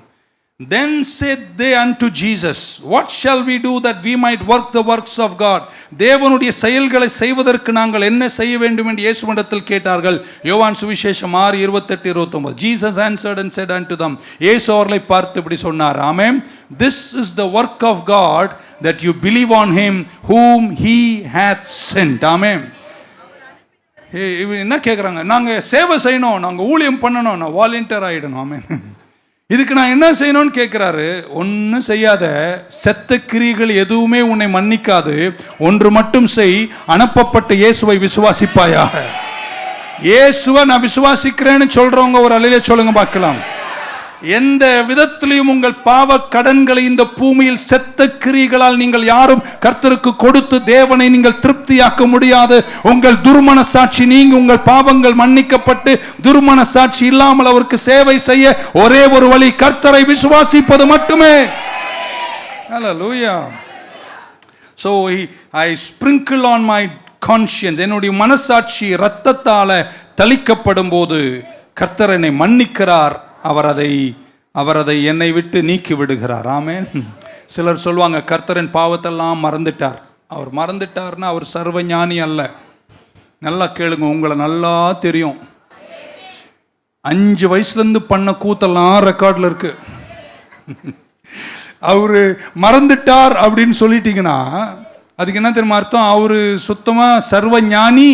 Then said they unto Jesus, what shall we do that we might work the works of God? தேவனுடைய செயல்களை செய்வதற்கு நாங்கள் என்ன செய்ய வேண்டும் என்று இயேசுவிடத்தில் கேட்டார்கள். யோவான் சுவிசேஷம் 6:28-29. Jesus answered and said unto them, இயேசு அவர்களை பார்த்து இப்படி சொன்னார். ஆமென். This is the work of God, that you believe on him whom he hath sent. ஆமென். என்ன கேட்குறாங்க? நாங்கள் சேவை செய்யணும், நாங்கள் ஊழியம் பண்ணணும், நான் வாலண்டியர் ஆகிடணும். ஆமென். இதுக்கு நான் என்ன செய்யணும்னு கேட்கிறாரு. ஒன்றும் செய்யாத, செத்த கிரியைகள் எதுவுமே உன்னை மன்னிக்காது. ஒன்று மட்டும் செய், அனுப்பப்பட்ட இயேசுவை விசுவாசிப்பாயாக. இயேசுவை நான் விசுவாசிக்கிறேன்னு சொல்றவங்க ஒரு அலையில சொல்லுங்க பார்க்கலாம். எந்த விதத்திலையும் உங்கள் பாவ கடன்களை இந்த பூமியில் செத்த கிரியைகளால் நீங்கள் யாரும் கர்த்தருக்கு கொடுத்து தேவனை நீங்கள் திருப்தியாக்க முடியாது. உங்கள் துர்மனசாட்சி நீங்க உங்கள் பாவங்கள் மன்னிக்கப்பட்டு துர்மனசாட்சி இல்லாமல் அவருக்கு சேவை செய்ய ஒரே ஒரு வழி, கர்த்தரை விசுவாசிப்பது மட்டுமே. ஹல்லேலூயா. So I sprinkle on my conscience, என்னுடைய மனசாட்சி இரத்தத்தால தளிக்கப்படும் போது கர்த்தர் என்னை மன்னிக்கிறார். அவர் அதை என்னை விட்டு நீக்கி விடுகிறார். ஆமென். சிலர் சொல்வாங்க, கர்த்தரின் பாவத்தெல்லாம் மறந்துட்டார். அவர் மறந்துட்டார்னா அவர் சர்வ ஞானி அல்ல. நல்லா கேளுங்க, உங்களை நல்லா தெரியும். 5 வயசுலேருந்து பண்ண கூத்தெல்லாம் ரெக்கார்டில் இருக்கு. அவரு மறந்துட்டார் அப்படின்னு சொல்லிட்டீங்கன்னா அதுக்கு என்ன தெரியுமா அர்த்தம்? அவரு சுத்தமா சர்வ ஞானி.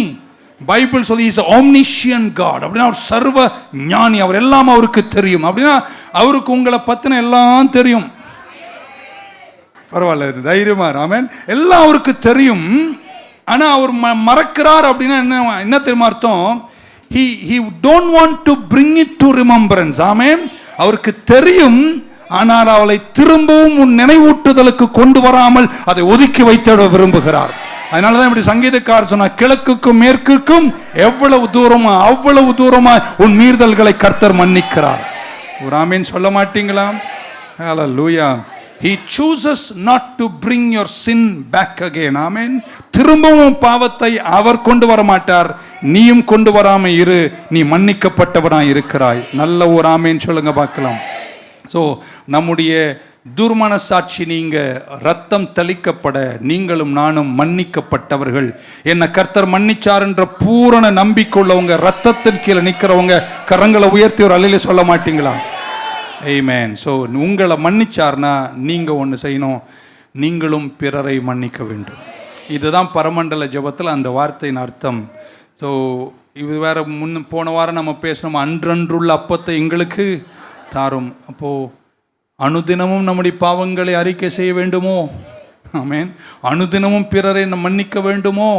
பைபிள் சொல்லி இஸ் omniscient God. அப்படின்னா அவர் சர்வ ஞானி, அவர் எல்லாம் அவருக்கு தெரியும். அப்படின்னா அவருக்கு உங்களை பத்தின எல்லாம் தெரியும். பரவாயில்ல, தைரியமா. ஆமென். எல்லாம் அவருக்கு தெரியும். ஆனா அவர் மறக்கிறார் அப்படின்னா என்ன தெரியுமா அர்த்தம்? he don't want to bring it to remembrance. ஆமென். அவருக்கு தெரியும், ஆனால் அவளை திரும்பவும் உன் நினைவூட்டுதலுக்கு கொண்டு வராமல் அதை ஒதுக்கி வைத்திட விரும்புகிறார். அதனாலதான் இப்படி சங்கீதக்காரர் சொன்னார், கிழக்குக்கும் மேற்குக்கும் எவ்வளவு தூரமா அவ்வளவு தூரமா உன் மீறுதல்களை கர்த்தர் மன்னிக்கிறார். ஒரு ஆமீன் சொல்ல மாட்டீங்களா? ஹல்லேலூயா. He chooses not to bring your sin back again. ஆமென். திரும்பவும் பாவத்தை அவர் கொண்டு வர மாட்டார். நீயும் கொண்டு வராம இரு, நீ மன்னிக்கப்பட்டவனாய் இருக்கிறாய். நல்ல ஒரு ஆமீன் சொல்லுங்க பார்க்கலாம். ஸோ நம்முடைய துர்மனசாட்சி நீங்க, ரத்தம் தளிக்கப்பட நீங்களும் நானும் மன்னிக்கப்பட்டவர்கள். என்ன கர்த்தர் மன்னிச்சார் என்ற பூரண நம்பிக்கை உள்ளவங்க, ரத்தத்தின் கீழே நிற்கிறவங்க கரங்களை உயர்த்தி ஒரு அலையில சொல்ல மாட்டீங்களா? ஆமென். ஸோ உங்களை மன்னிச்சார்னா நீங்க ஒன்று செய்யணும், நீங்களும் பிறரை மன்னிக்க வேண்டும். இதுதான் பரமண்டல ஜெபத்தில் அந்த வார்த்தையின் அர்த்தம். ஸோ இது வேற போன வாரம் நம்ம பேசணும், அன்றன்றுள்ள அப்பத்தை எங்களுக்கு தாரும். அப்போது அனுதினமும் நம்முடைய பாவங்களை அறிக்கை செய்ய வேண்டுமோ? ஆமென். அனுதினமும் பிறரை மன்னிக்க வேண்டுமோ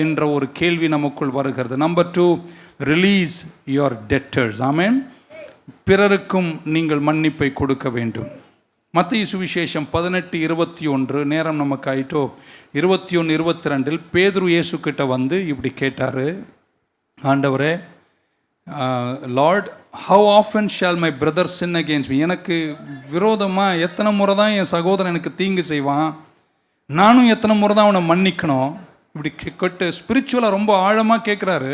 என்ற ஒரு கேள்வி நமக்குள் வருகிறது. Number 2, release your debtors. ஆமென். பிறருக்கும் நீங்கள் மன்னிப்பை கொடுக்க வேண்டும். மத்தேயு சுவிசேஷம் 18:21, நேரம் நமக்கு ஆயிட்டோ. 21:22 பேதுரு இயேசு கிட்ட வந்து இப்படி கேட்டார், ஆண்டவரே, lord, how often shall my brother sin against me? எனக்கு விரோதமாக எத்தனை முறை தான் என் சகோதரன் எனக்கு தீங்கு செய்வான், நானும் எத்தனை முறை தான் அவனை மன்னிக்கணும்? இப்படி கேட்டு ஸ்பிரிச்சுவலாக ரொம்ப ஆழமாக கேட்குறாரு.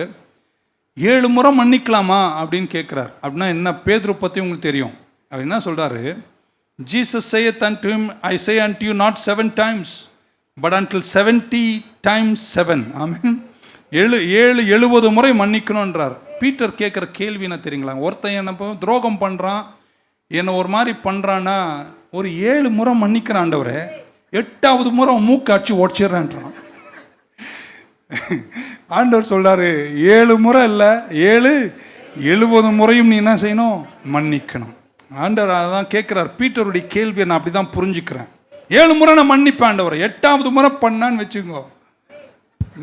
7 முறை மன்னிக்கலாமா அப்படின்னு கேட்குறாரு. அப்படின்னா என்ன, பேதுரு பற்றி உங்களுக்கு தெரியும். அவர் என்ன சொல்கிறாரு, Jesus saith unto him, I say unto you not 7 times, but until 70 times 7. ஆமென். 70 முறை மன்னிக்கணுன்றார். பீட்டர் கேட்குற கேள்வி என்ன தெரியுங்களா, ஒருத்தன் என்ன துரோகம் பண்ணுறான், என்னை ஒரு மாதிரி பண்ணுறான்னா ஒரு 7 முறை மன்னிக்கிற ஆண்டவரே, 8வது முறை மூக்காட்சி உடச்சிட்றான்றான். ஆண்டவர் சொல்றாரு, 7 முறை இல்லை, 70 முறையும் நீ என்ன செய்யணும், மன்னிக்கணும். ஆண்டவர் அதான் கேட்குறார். பீட்டருடைய கேள்வியை நான் அப்படி தான் புரிஞ்சுக்கிறேன். 7 முறை நான் மன்னிப்பேன் ஆண்டவர், 8வது முறை பண்ணான்னு வச்சுக்கோ,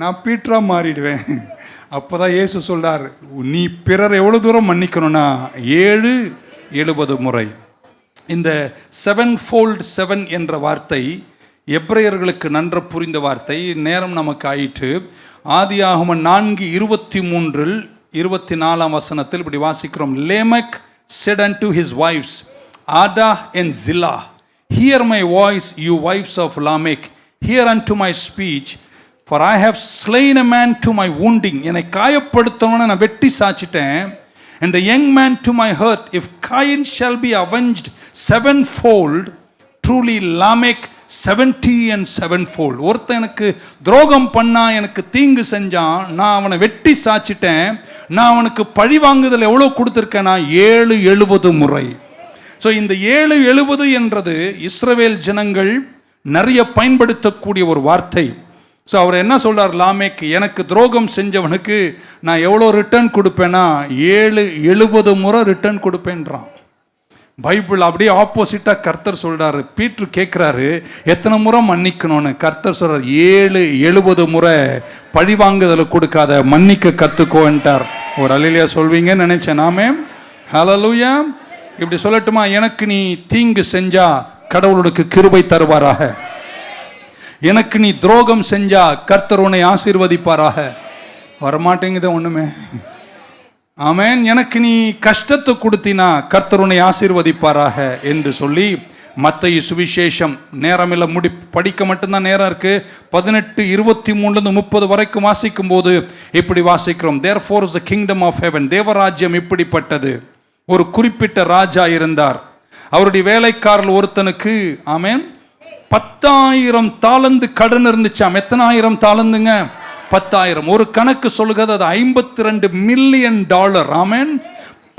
நான் பீட்டரா மாறிடுவேன். அப்போதான் இயேசு சொல்றார், நீ பிறர் எவ்வளோ தூரம் மன்னிக்கணும்னா 70 முறை. இந்த 7x7 என்ற வார்த்தை எபிரேயர்களுக்கு நன்று புரிந்த வார்த்தை. நேரம் நமக்கு ஆயிற்று. ஆதியாகமம் 4:23 24 இப்படி வாசிக்கிறோம். லேமெக் said unto his wives, Adah and Zillah, hear my voice, you wives of Lamech, hear unto my speech, for I have slain a man to my wounding. என்னை காயப்படுத்தவனை நான் வெட்டி சாச்சிட்டேன். And the young man to my hurt. If Cain shall be avenged 7-fold, truly Lamech 70 and 7-fold. ஒருத்தன் எனக்கு துரோகம் பண்ணா, எனக்கு தீங்கு செஞ்சான், நான் அவனை வெட்டி சாச்சிட்டேன். நான் அவனுக்கு பழி வாங்குதல் எவ்வளோ கொடுத்துருக்கேன்னா 70 முறை. ஸோ இந்த 70 என்றது இஸ்ரவேல் ஜனங்கள் நிறைய பயன்படுத்தக்கூடிய ஒரு வார்த்தை. ஸோ அவர் என்ன சொல்றார், லாமேக்கு, எனக்கு துரோகம் செஞ்சவனுக்கு நான் எவ்வளோ ரிட்டர்ன் கொடுப்பேன்னா 70 முறை ரிட்டர்ன் கொடுப்பேன்றான். பைபிள் அப்படியே ஆப்போசிட்டாக கர்த்தர் சொல்றாரு. பீட்ரு கேட்குறாரு, எத்தனை முறை மன்னிக்கணும்னு. கர்த்தர் சொல்றார், 70 முறை பழிவாங்குதலை கொடுக்காத, மன்னிக்க கற்றுக்கோன்ட்டார். ஒரு அல்லேலூயா சொல்வீங்கன்னு நினைச்சேன். நாமே ஹல்லேலூயா. இப்படி சொல்லட்டுமா, எனக்கு நீ தீங்கு செஞ்சா கடவுளுக்கு கிருபை தருவாராக. எனக்கு நீ துரோகம் செஞ்சா கர்த்தர் உன்னை ஆசீர்வதிப்பாராக. வரமாட்டேங்குது ஒண்ணுமே. ஆமென். எனக்கு நீ கஷ்டத்தை கொடுத்தினா கர்த்தர் உன்னை ஆசீர்வதிப்பாராக என்று சொல்லி மத்தேயு சுவிசேஷம், நேரமில்லை, படிக்க மட்டும்தான் நேரம் இருக்கு. 18:23 வரைக்கும் வாசிக்கும் போது இப்படி வாசிக்கிறோம். Therefore is the kingdom of heaven. தேவராஜ்யம் இப்படிப்பட்டது. ஒரு குறிப்பிட்ட ராஜா இருந்தார். அவருடைய வேலைக்காரர் ஒருத்தனுக்கு, ஆமென், 10,000 தாலந்து கடன் இருந்துச்சாம். எத்தனை 1000 தாலந்துங்க? 10,000. ஒரு கணக்கு சொல்லுகிறது, அது $52 மில்லியன். ஆமென்.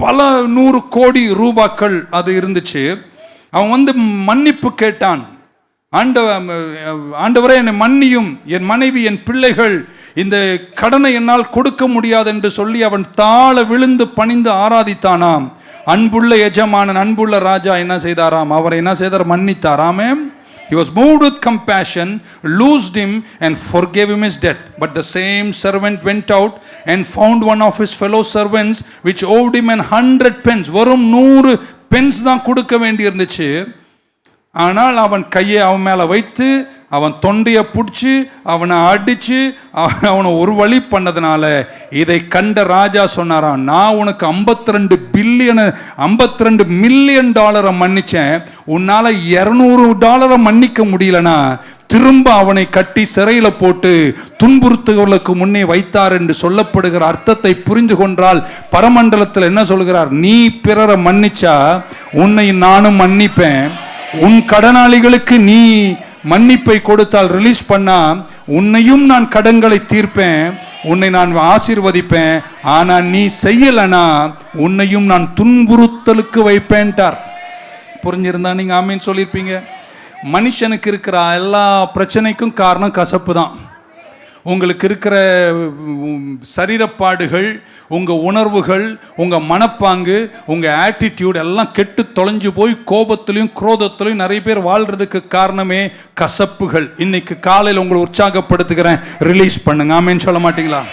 பல 100 கோடி ரூபாய்கள் அது இருந்துச்சு. அவன் வந்து மன்னிப்பு கேட்டான். ஆண்டவரே, என்னை மன்னியும், என் மனைவி, என் பிள்ளைகள், இந்த கடனை என்னால் கொடுக்க முடியாது என்று சொல்லி அவன் தாழ விழுந்து பணிந்து ஆராதித்தானாம். அன்புள்ள எஜமானன், அன்புள்ள ராஜா என்ன செய்தாராம், அவரை என்ன செய்தார், மன்னித்தாராமே. He was moved with compassion, loosed him and forgave him his debt. But the same servant went out and found one of his fellow servants which owed him 100 pence. வெறும் 100 பென்ஸ் தான் கொடுக்க வேண்டி இருந்துச்சு. ஆனால் அவன் கையை அவன் மேலே வைத்து அவன் தொண்டையை பிடிச்சி அவனை அடித்து அவனை ஒரு வழி பண்ணதுனால இதை கண்ட ராஜா சொன்னாராம், நான் உனக்கு $52 மில்லியன் மன்னிச்சேன், உன்னால் $200 மன்னிக்க முடியலனா திரும்ப அவனை கட்டி சிறையில் போட்டு துன்புறுத்துகளுக்கு முன்னே வைத்தார் என்று சொல்லப்படுகிற அர்த்தத்தை புரிந்து கொண்டால் பரமண்டலத்தில் என்ன சொல்கிறார், நீ பிறரை மன்னிச்சா உன்னை நானும் மன்னிப்பேன். உன் கடனாளிகளுக்கு நீ மன்னிப்பை கொடுத்தால், ரிலீஸ் பண்ணா, உன்னையும் நான் கடன்களை தீர்ப்பேன், உன்னை நான் ஆசீர்வதிப்பேன். ஆனா நீ செய்யலனா உன்னையும் நான் துன்புறுத்தலுக்கு வைப்பேன்ட்டார். புரிஞ்சிருந்தா நீங்க ஆமீன் சொல்லியிருப்பீங்க. மனுஷனுக்கு இருக்கிற எல்லா பிரச்சனைக்கும் காரணம் கசப்பு தான். உங்களுக்கு இருக்கிற சரீரப்பாடுகள், உங்கள் உணர்வுகள், உங்கள் மனப்பாங்கு, உங்கள் ஆட்டிடியூட் எல்லாம் கெட்டு தொலைஞ்சு போய் கோபத்திலையும் குரோதத்திலையும் நிறைய பேர் வாழ்கிறதுக்கு காரணமே கசப்புகள். இன்னைக்கு காலையில் உங்களை உற்சாகப்படுத்துகிறேன், ரிலீஸ் பண்ணுங்க. ஆமேன்னு சொல்ல மாட்டீங்களா?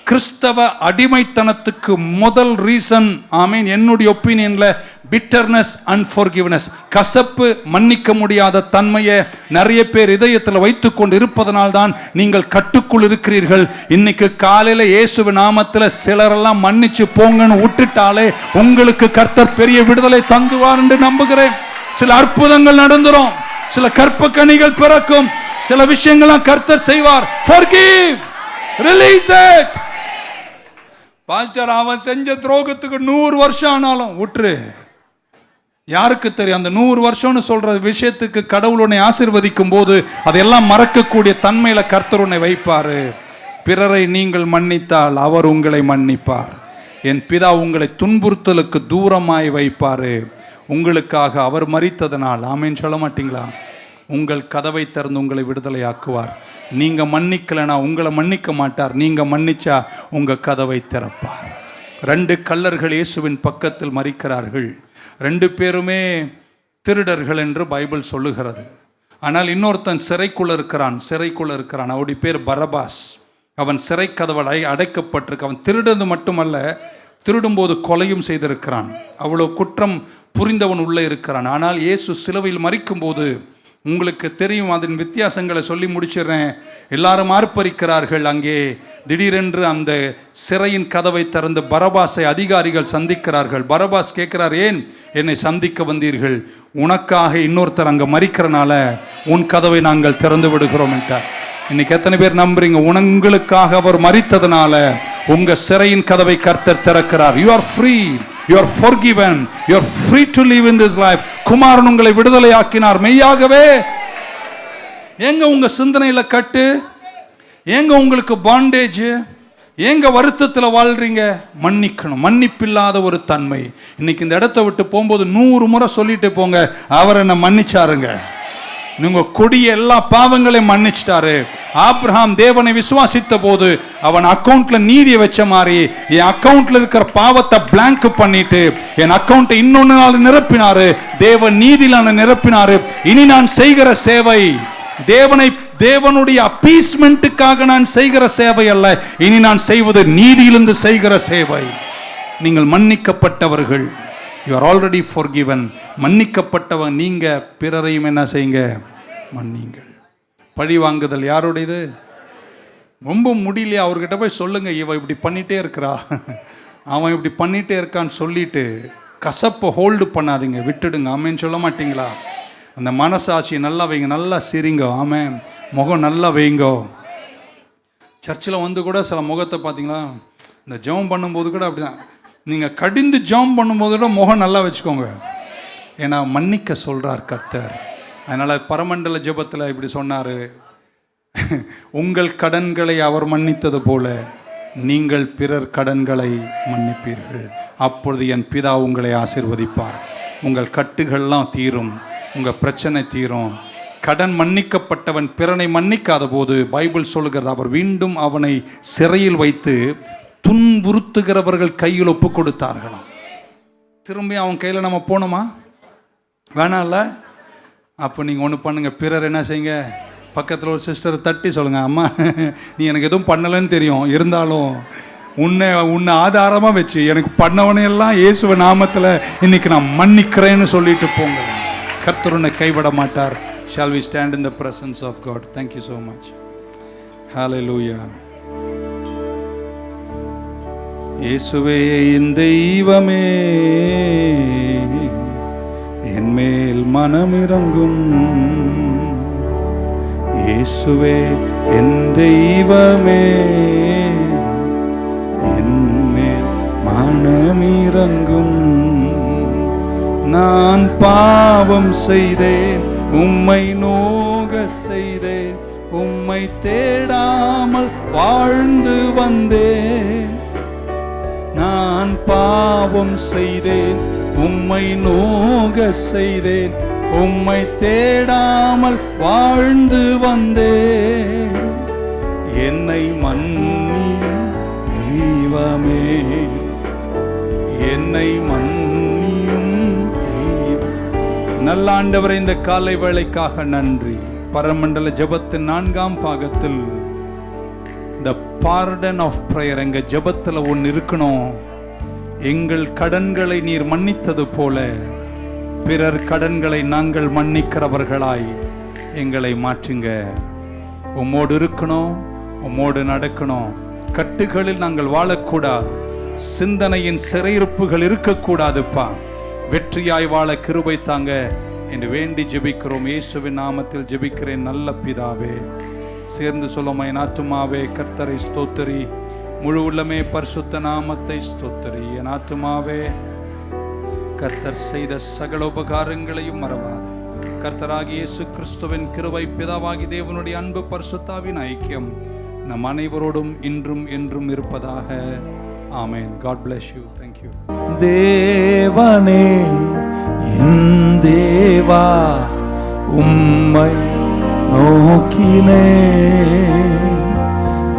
கிறிஸ்தவ அடிமைத்தனத்துக்கு முதல் ரீசன், ஆமீன், என்னுடைய ஒப்பீனியன்ல bitterness, unforgiveness, கசப்பு, மன்னிக்க முடியாத தன்மையை நிறைய பேர் இதயத்தில் வைத்துக் கொண்டு இருப்பதனால்தான் நீங்கள் கட்டுக்குள் இருக்கிறீர்கள். இன்னைக்கு காலையில இயேசுவின் நாமத்தில் சிலரெல்லாம் மன்னிச்சு போங்கன்னு விட்டுட்டாலே உங்களுக்கு கர்த்தர் பெரிய விடுதலை தந்துவார் என்று நம்புகிறேன். சில அற்புதங்கள் நடந்துரும், சில கற்பக்கனிகள் பிறக்கும், சில விஷயங்கள்லாம் கர்த்தர் செய்வார். Forgive, release it. பாஸ்டர், அவன் செஞ்ச துரோகத்துக்கு 100 வருஷம் ஆனாலும் விட்டுரு. யாருக்கு தெரியும், அந்த 100 வருஷம்னு சொல்ற விஷயத்துக்கு கடவுள் உன்னை ஆசீர்வதிக்கும் போது அதெல்லாம் மறக்கக்கூடிய தன்மையில கர்த்தர் உன்னை வைப்பாரு. பிறரை நீங்கள் மன்னித்தால் அவர் உங்களை மன்னிப்பார். என் பிதா உங்களை துன்புறுத்தலுக்கு தூரமாய் வைப்பாரு. உங்களுக்காக அவர் மரித்ததனால், ஆமீன் சொல்ல மாட்டீங்களா, உங்கள் கதவை திறந்து உங்களை விடுதலை ஆக்குவார். நீங்க மன்னிக்கலனா உங்களை மன்னிக்க மாட்டார், நீங்க மன்னிச்சா உங்க கதவை திறப்பார். 2 கள்ளர்கள் இயேசுவின் பக்கத்தில் மரிக்கிறார்கள். 2 பேருமே திருடர்கள் என்று பைபிள் சொல்லுகிறது. ஆனால் இன்னொருத்தன் சிறைக்குள்ள இருக்கிறான். அவருடைய பேர் பரபாஸ். அவன் சிறை கதவை அடைக்கப்பட்டிருக்கு. அவன் திருடது மட்டுமல்ல, திருடும்போது கொலையும் செய்திருக்கிறான். அவ்வளோ குற்றம் புரிந்தவன் உள்ளே இருக்கிறான். ஆனால் இயேசு சிலுவையில் மரிக்கும் போது, உங்களுக்கு தெரியும், அதன் வித்தியாசங்களை சொல்லி முடிச்சிடுறேன். எல்லாரும் ஆர்ப்பரிக்கிறார்கள். அங்கே திடீரென்று அந்த சிறையின் கதவை திறந்து பரபாஸை அதிகாரிகள் சந்திக்கிறார்கள். பரபாஸ் கேட்கிறார், ஏன் என்னை சந்திக்க வந்தீர்கள்? உனக்காக இன்னொருத்தர் அங்கே மரிக்கிறனால உன் கதவை நாங்கள் திறந்து விடுகிறோம் என்றார். இன்னைக்கு எத்தனை பேர் நம்புறீங்க? உங்களுக்காக அவர் மரித்ததனால உங்க சிறையின் கதவை கர்த்தர் திறக்கிறார். You are free, you are forgiven, you are free to live in this life. குமாரன் உங்களை விடுதலை ஆக்கினார். மெய்யாகவே எங்க உங்க சிந்தனையில கட்டு, எங்க உங்களுக்கு பாண்டேஜ், எங்க வருத்தத்தில் வாழ்றீங்க? மன்னிக்கணும். மன்னிப்பில்லாத ஒரு தன்மை. இன்னைக்கு இந்த இடத்தை விட்டு போகும்போது 100 முறை சொல்லிட்டு போங்க, அவர் என்ன மன்னிச்சாருங்க. நீங்க கொடிய எல்லா பாவங்களையும் மன்னிச்சிட்டாரு. ஆபிரகாம் தேவனை விசுவாசித்த போது அவன் அக்கவுண்ட்ல நீதியை வச்ச மாதிரி என் அக்கவுண்ட்ல இருக்கிற பாவத்தை பிளாங்க் பண்ணிட்டு என் அக்கவுண்டை இன்னொன்னு நாள் நிரப்பினாரு. தேவன் நீதியில நிரப்பினாரு. இனி நான் செய்கிற சேவை தேவனுடைய அப்பீஸ்மெண்ட்டுக்காக நான் செய்கிற சேவை அல்ல, இனி நான் செய்வது நீதியிலிருந்து செய்கிற சேவை. நீங்கள் மன்னிக்கப்பட்டவர்கள். You are already forgiven. மன்னிக்கப்பட்டவன் நீங்க. பிறரையும் என்ன செய்யுங்க? மன்னிங்கள். பழி வாங்குதல் யாருடையது? ரொம்ப முடியலையா அவர்கிட்ட போய் சொல்லுங்க, இவன் இப்படி பண்ணிட்டே இருக்கிறா, அவன் இப்படி பண்ணிட்டே இருக்கான்னு சொல்லிட்டு கசப்பை ஹோல்டு பண்ணாதீங்க, விட்டுடுங்க. ஆமேன்னு சொல்ல மாட்டீங்களா? அந்த மனசாட்சியை நல்லா வைங்க, நல்லா சிரிங்க. ஆமேன். முகம் நல்லா வைங்கோ. சர்ச்சில் வந்து கூட சில முகத்தை பார்த்தீங்களா, இந்த ஜெபம் பண்ணும்போது கூட அப்படிதான். நீங்கள் கடிந்து ஜெபம் பண்ணும்போது கூட முகம் நல்லா வச்சுக்கோங்க. ஏன்னா மன்னிக்க சொல்கிறார் கர்த்தர். அதனால் பரமண்டல ஜெபத்தில் இப்படி சொன்னார், உங்கள் கடன்களை அவர் மன்னித்தது போல நீங்கள் பிறர் கடன்களை மன்னிப்பீர்கள், அப்பொழுது என் பிதா உங்களை ஆசீர்வதிப்பார். உங்கள் கட்டுகள்லாம் தீரும், உங்கள் பிரச்சனை தீரும். கடன் மன்னிக்கப்பட்டவன் பிறனை மன்னிக்காத போது பைபிள் சொல்லுகிறது, அவர் மீண்டும் அவனை சிறையில் வைத்து துன்புறுத்துகிறவர்கள் கையில் ஒப்பு கொடுத்தார்களாம். திரும்பி அவன் கையில் நம்ம போனோமா? வேணாம்ல. அப்போ நீங்கள் ஒன்று பண்ணுங்க, பிறர் என்ன செய்யுங்க, பக்கத்தில் ஒரு சிஸ்டரை தட்டி சொல்லுங்க, அம்மா நீ எனக்கு எதுவும் பண்ணலைன்னு தெரியும், இருந்தாலும் உன்னை ஆதாரமாக வச்சு எனக்கு பண்ணவனையெல்லாம் இயேசுவ நாமத்தில் இன்னைக்கு நான் மன்னிக்கிறேன்னு சொல்லிட்டு போங்க. கர்த்தர் உன்னை கைவிட மாட்டார். Shall we stand in the presence of God? Thank you so much. Hallelujah. இயேசுவே என் தெய்வமே, என் மேல் மனமிரங்கும். இயேசுவே என் தெய்வமே, என் மேல் மனமிரங்கும். நான் பாவம் செய்தேன், உம்மை நோக செய்தேன், உம்மை தேடாமல் வாழ்ந்து வந்தேன். நான் பாவம் செய்தேன், உம்மை நோக செய்தேன், உம்மை தேடாமல் வாழ்ந்து வந்தேன். என்னை மன்னியும் தெய்வமே, என்னை மன்னியும். நல்ல ஆண்டவரே, இந்த காலை வேளைக்காக நன்றி. பரமண்டல ஜெபத்தின் 4ஆம் பாகத்தில் the pardon of prayer. எங்க ஜெபத்துல ஒன்று இருக்கணும். எங்கள் கடன்களை நீர் மன்னித்தது போல பிறர் கடன்களை நாங்கள் மன்னிக்கிறவர்களாய் எங்களை மாற்றுங்க. உம்மோடு இருக்கணும், உம்மோடு நடக்கணும். கட்டுகளில் நாங்கள் வாழக்கூடாது, சிந்தனையின் சிறையிருப்புகள் இருக்கக்கூடாதுப்பா. வெற்றியாய் வாழ கிருபை தாங்க என்று வேண்டி ஜெபிக்கிறோம். இயேசுவின் நாமத்தில் ஜெபிக்கிறேன் நல்ல பிதாவே. சேர்ந்து சொல்லுமா, என் ஆத்துமாவே கர்த்தரை ஸ்தோத்திரி, முழு உள்ளமே பரிசுத்த நாமத்தை ஸ்தோத்திரி. என் ஆத்துமாவே கர்த்தர் செய்த சகல உபகாரங்களையும் மறவாது. கர்த்தராகிய இயேசு கிறிஸ்துவின் கிருபை, பிதாவாகி தேவனுடைய அன்பு, பரிசுத்தாவின் ஐக்கியம் நம் அனைவரோடும் இன்றும் என்றும் இருப்பதாக. ஆமென். God bless you. Thank you. தேவனே என் தேவா, உம்மை நோக்கினே,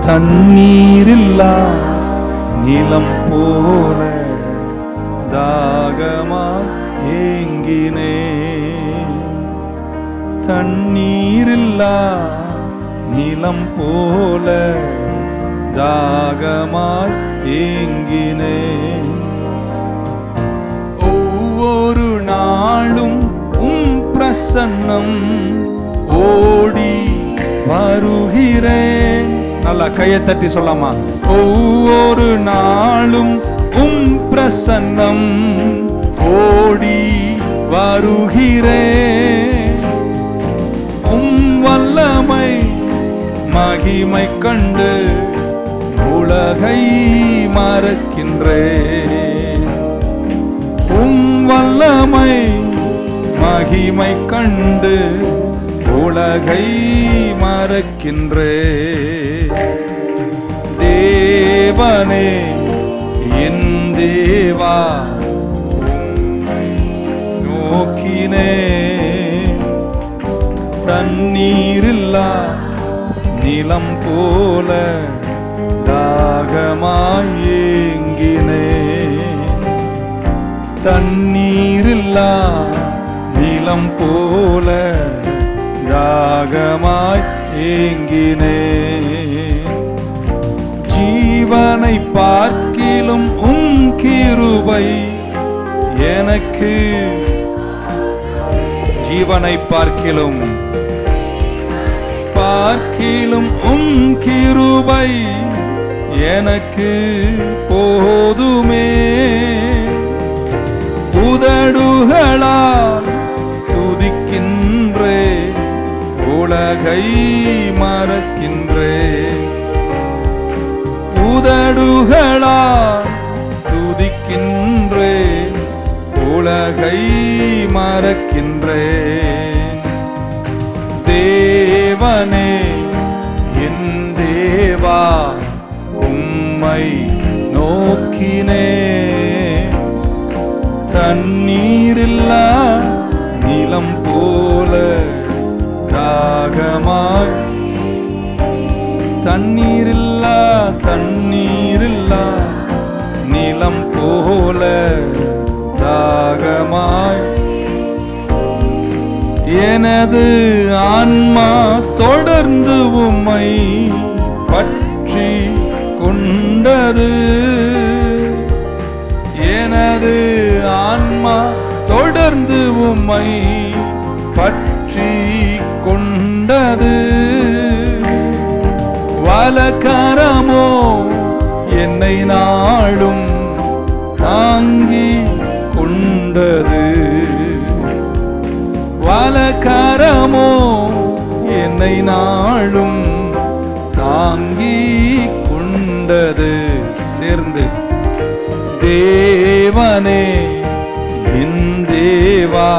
தண்ணீரில்லா நிலம் போல தாகமாய் ஏங்கினேன். தண்ணீரில்லா நிலம் போல தாகமாய் ஏங்கினேன். ஒவ்வொரு நாளும் உம் பிரசன்னம் ஓடி வருகிறேன். நல்லா கையை தட்டி சொல்லாமா, ஒவ்வொரு நாளும் உம் பிரசன்னம் ஓடி வருகிறேன். உம் வல்லமை மகிமை கண்டு உலகை மறக்கின்றேன். உம் வல்லமை மகிமை கண்டு உலகை மறக்கின்றேன். தேவனே என் தேவா, நோக்கினேன். தண்ணீரில்லா நிலம் போல தாகமாய் ஏங்கினேன். தண்ணீரில்லா நிலம் போல தாகமாய் ஏங்கினேன். ஜீவனை பார்க்கிலும் உம் கிருபை எனக்கு, ஜீவனை பார்க்கிலும் உம் கிருபை எனக்கு போதுமே. உதடுகளால் துதிக்கின்றே, உலகை மறக்கின்றே. உதடுகளால் துதிக்கின்றே, உலகை மறக்கின்றேன். தேவனே என் தேவா, உம்மை நோக்கினேன். தண்ணீரில்லா நிலம் போல தாகமாய், தண்ணீரில்லா நிலம் போல தாகமாய் எனது ஆன்மா தொடர்ந்து உம்மை பற்றி கொண்டது. எனது ஆன்மா தொடர்ந்து உம்மை பற்றி கொண்டது. வலக்கரமோ என்னை நாளும் தாங்கி கொண்டது. வலக்கரமோ என்னை நாளும் தாங்கி கொண்டது. சேர்ந்து தேவனே என் தேவா,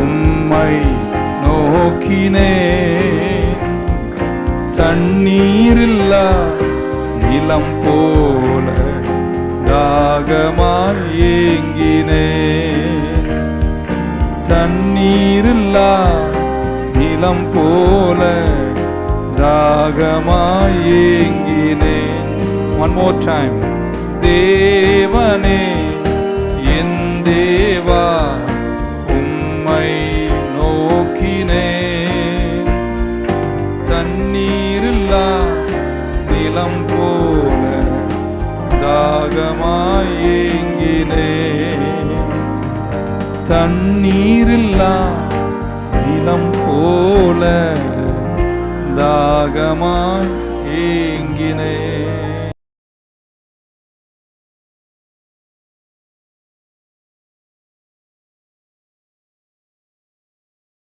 உம்மை நோக்கினேன். தண்ணீரில்லா நிலம் போல தாகமாய் ஏங்கினேன். தண்ணீரில்லா நிலம் போல தாகமாய் ஏங்கினேன். One more time. தேவனே என் தேவா, உம்மை நோக்கினேன். தண்ணீரில்லா தண்ணீரில்லா நிலம் போல தாகமாய் ஏங்கினேன்.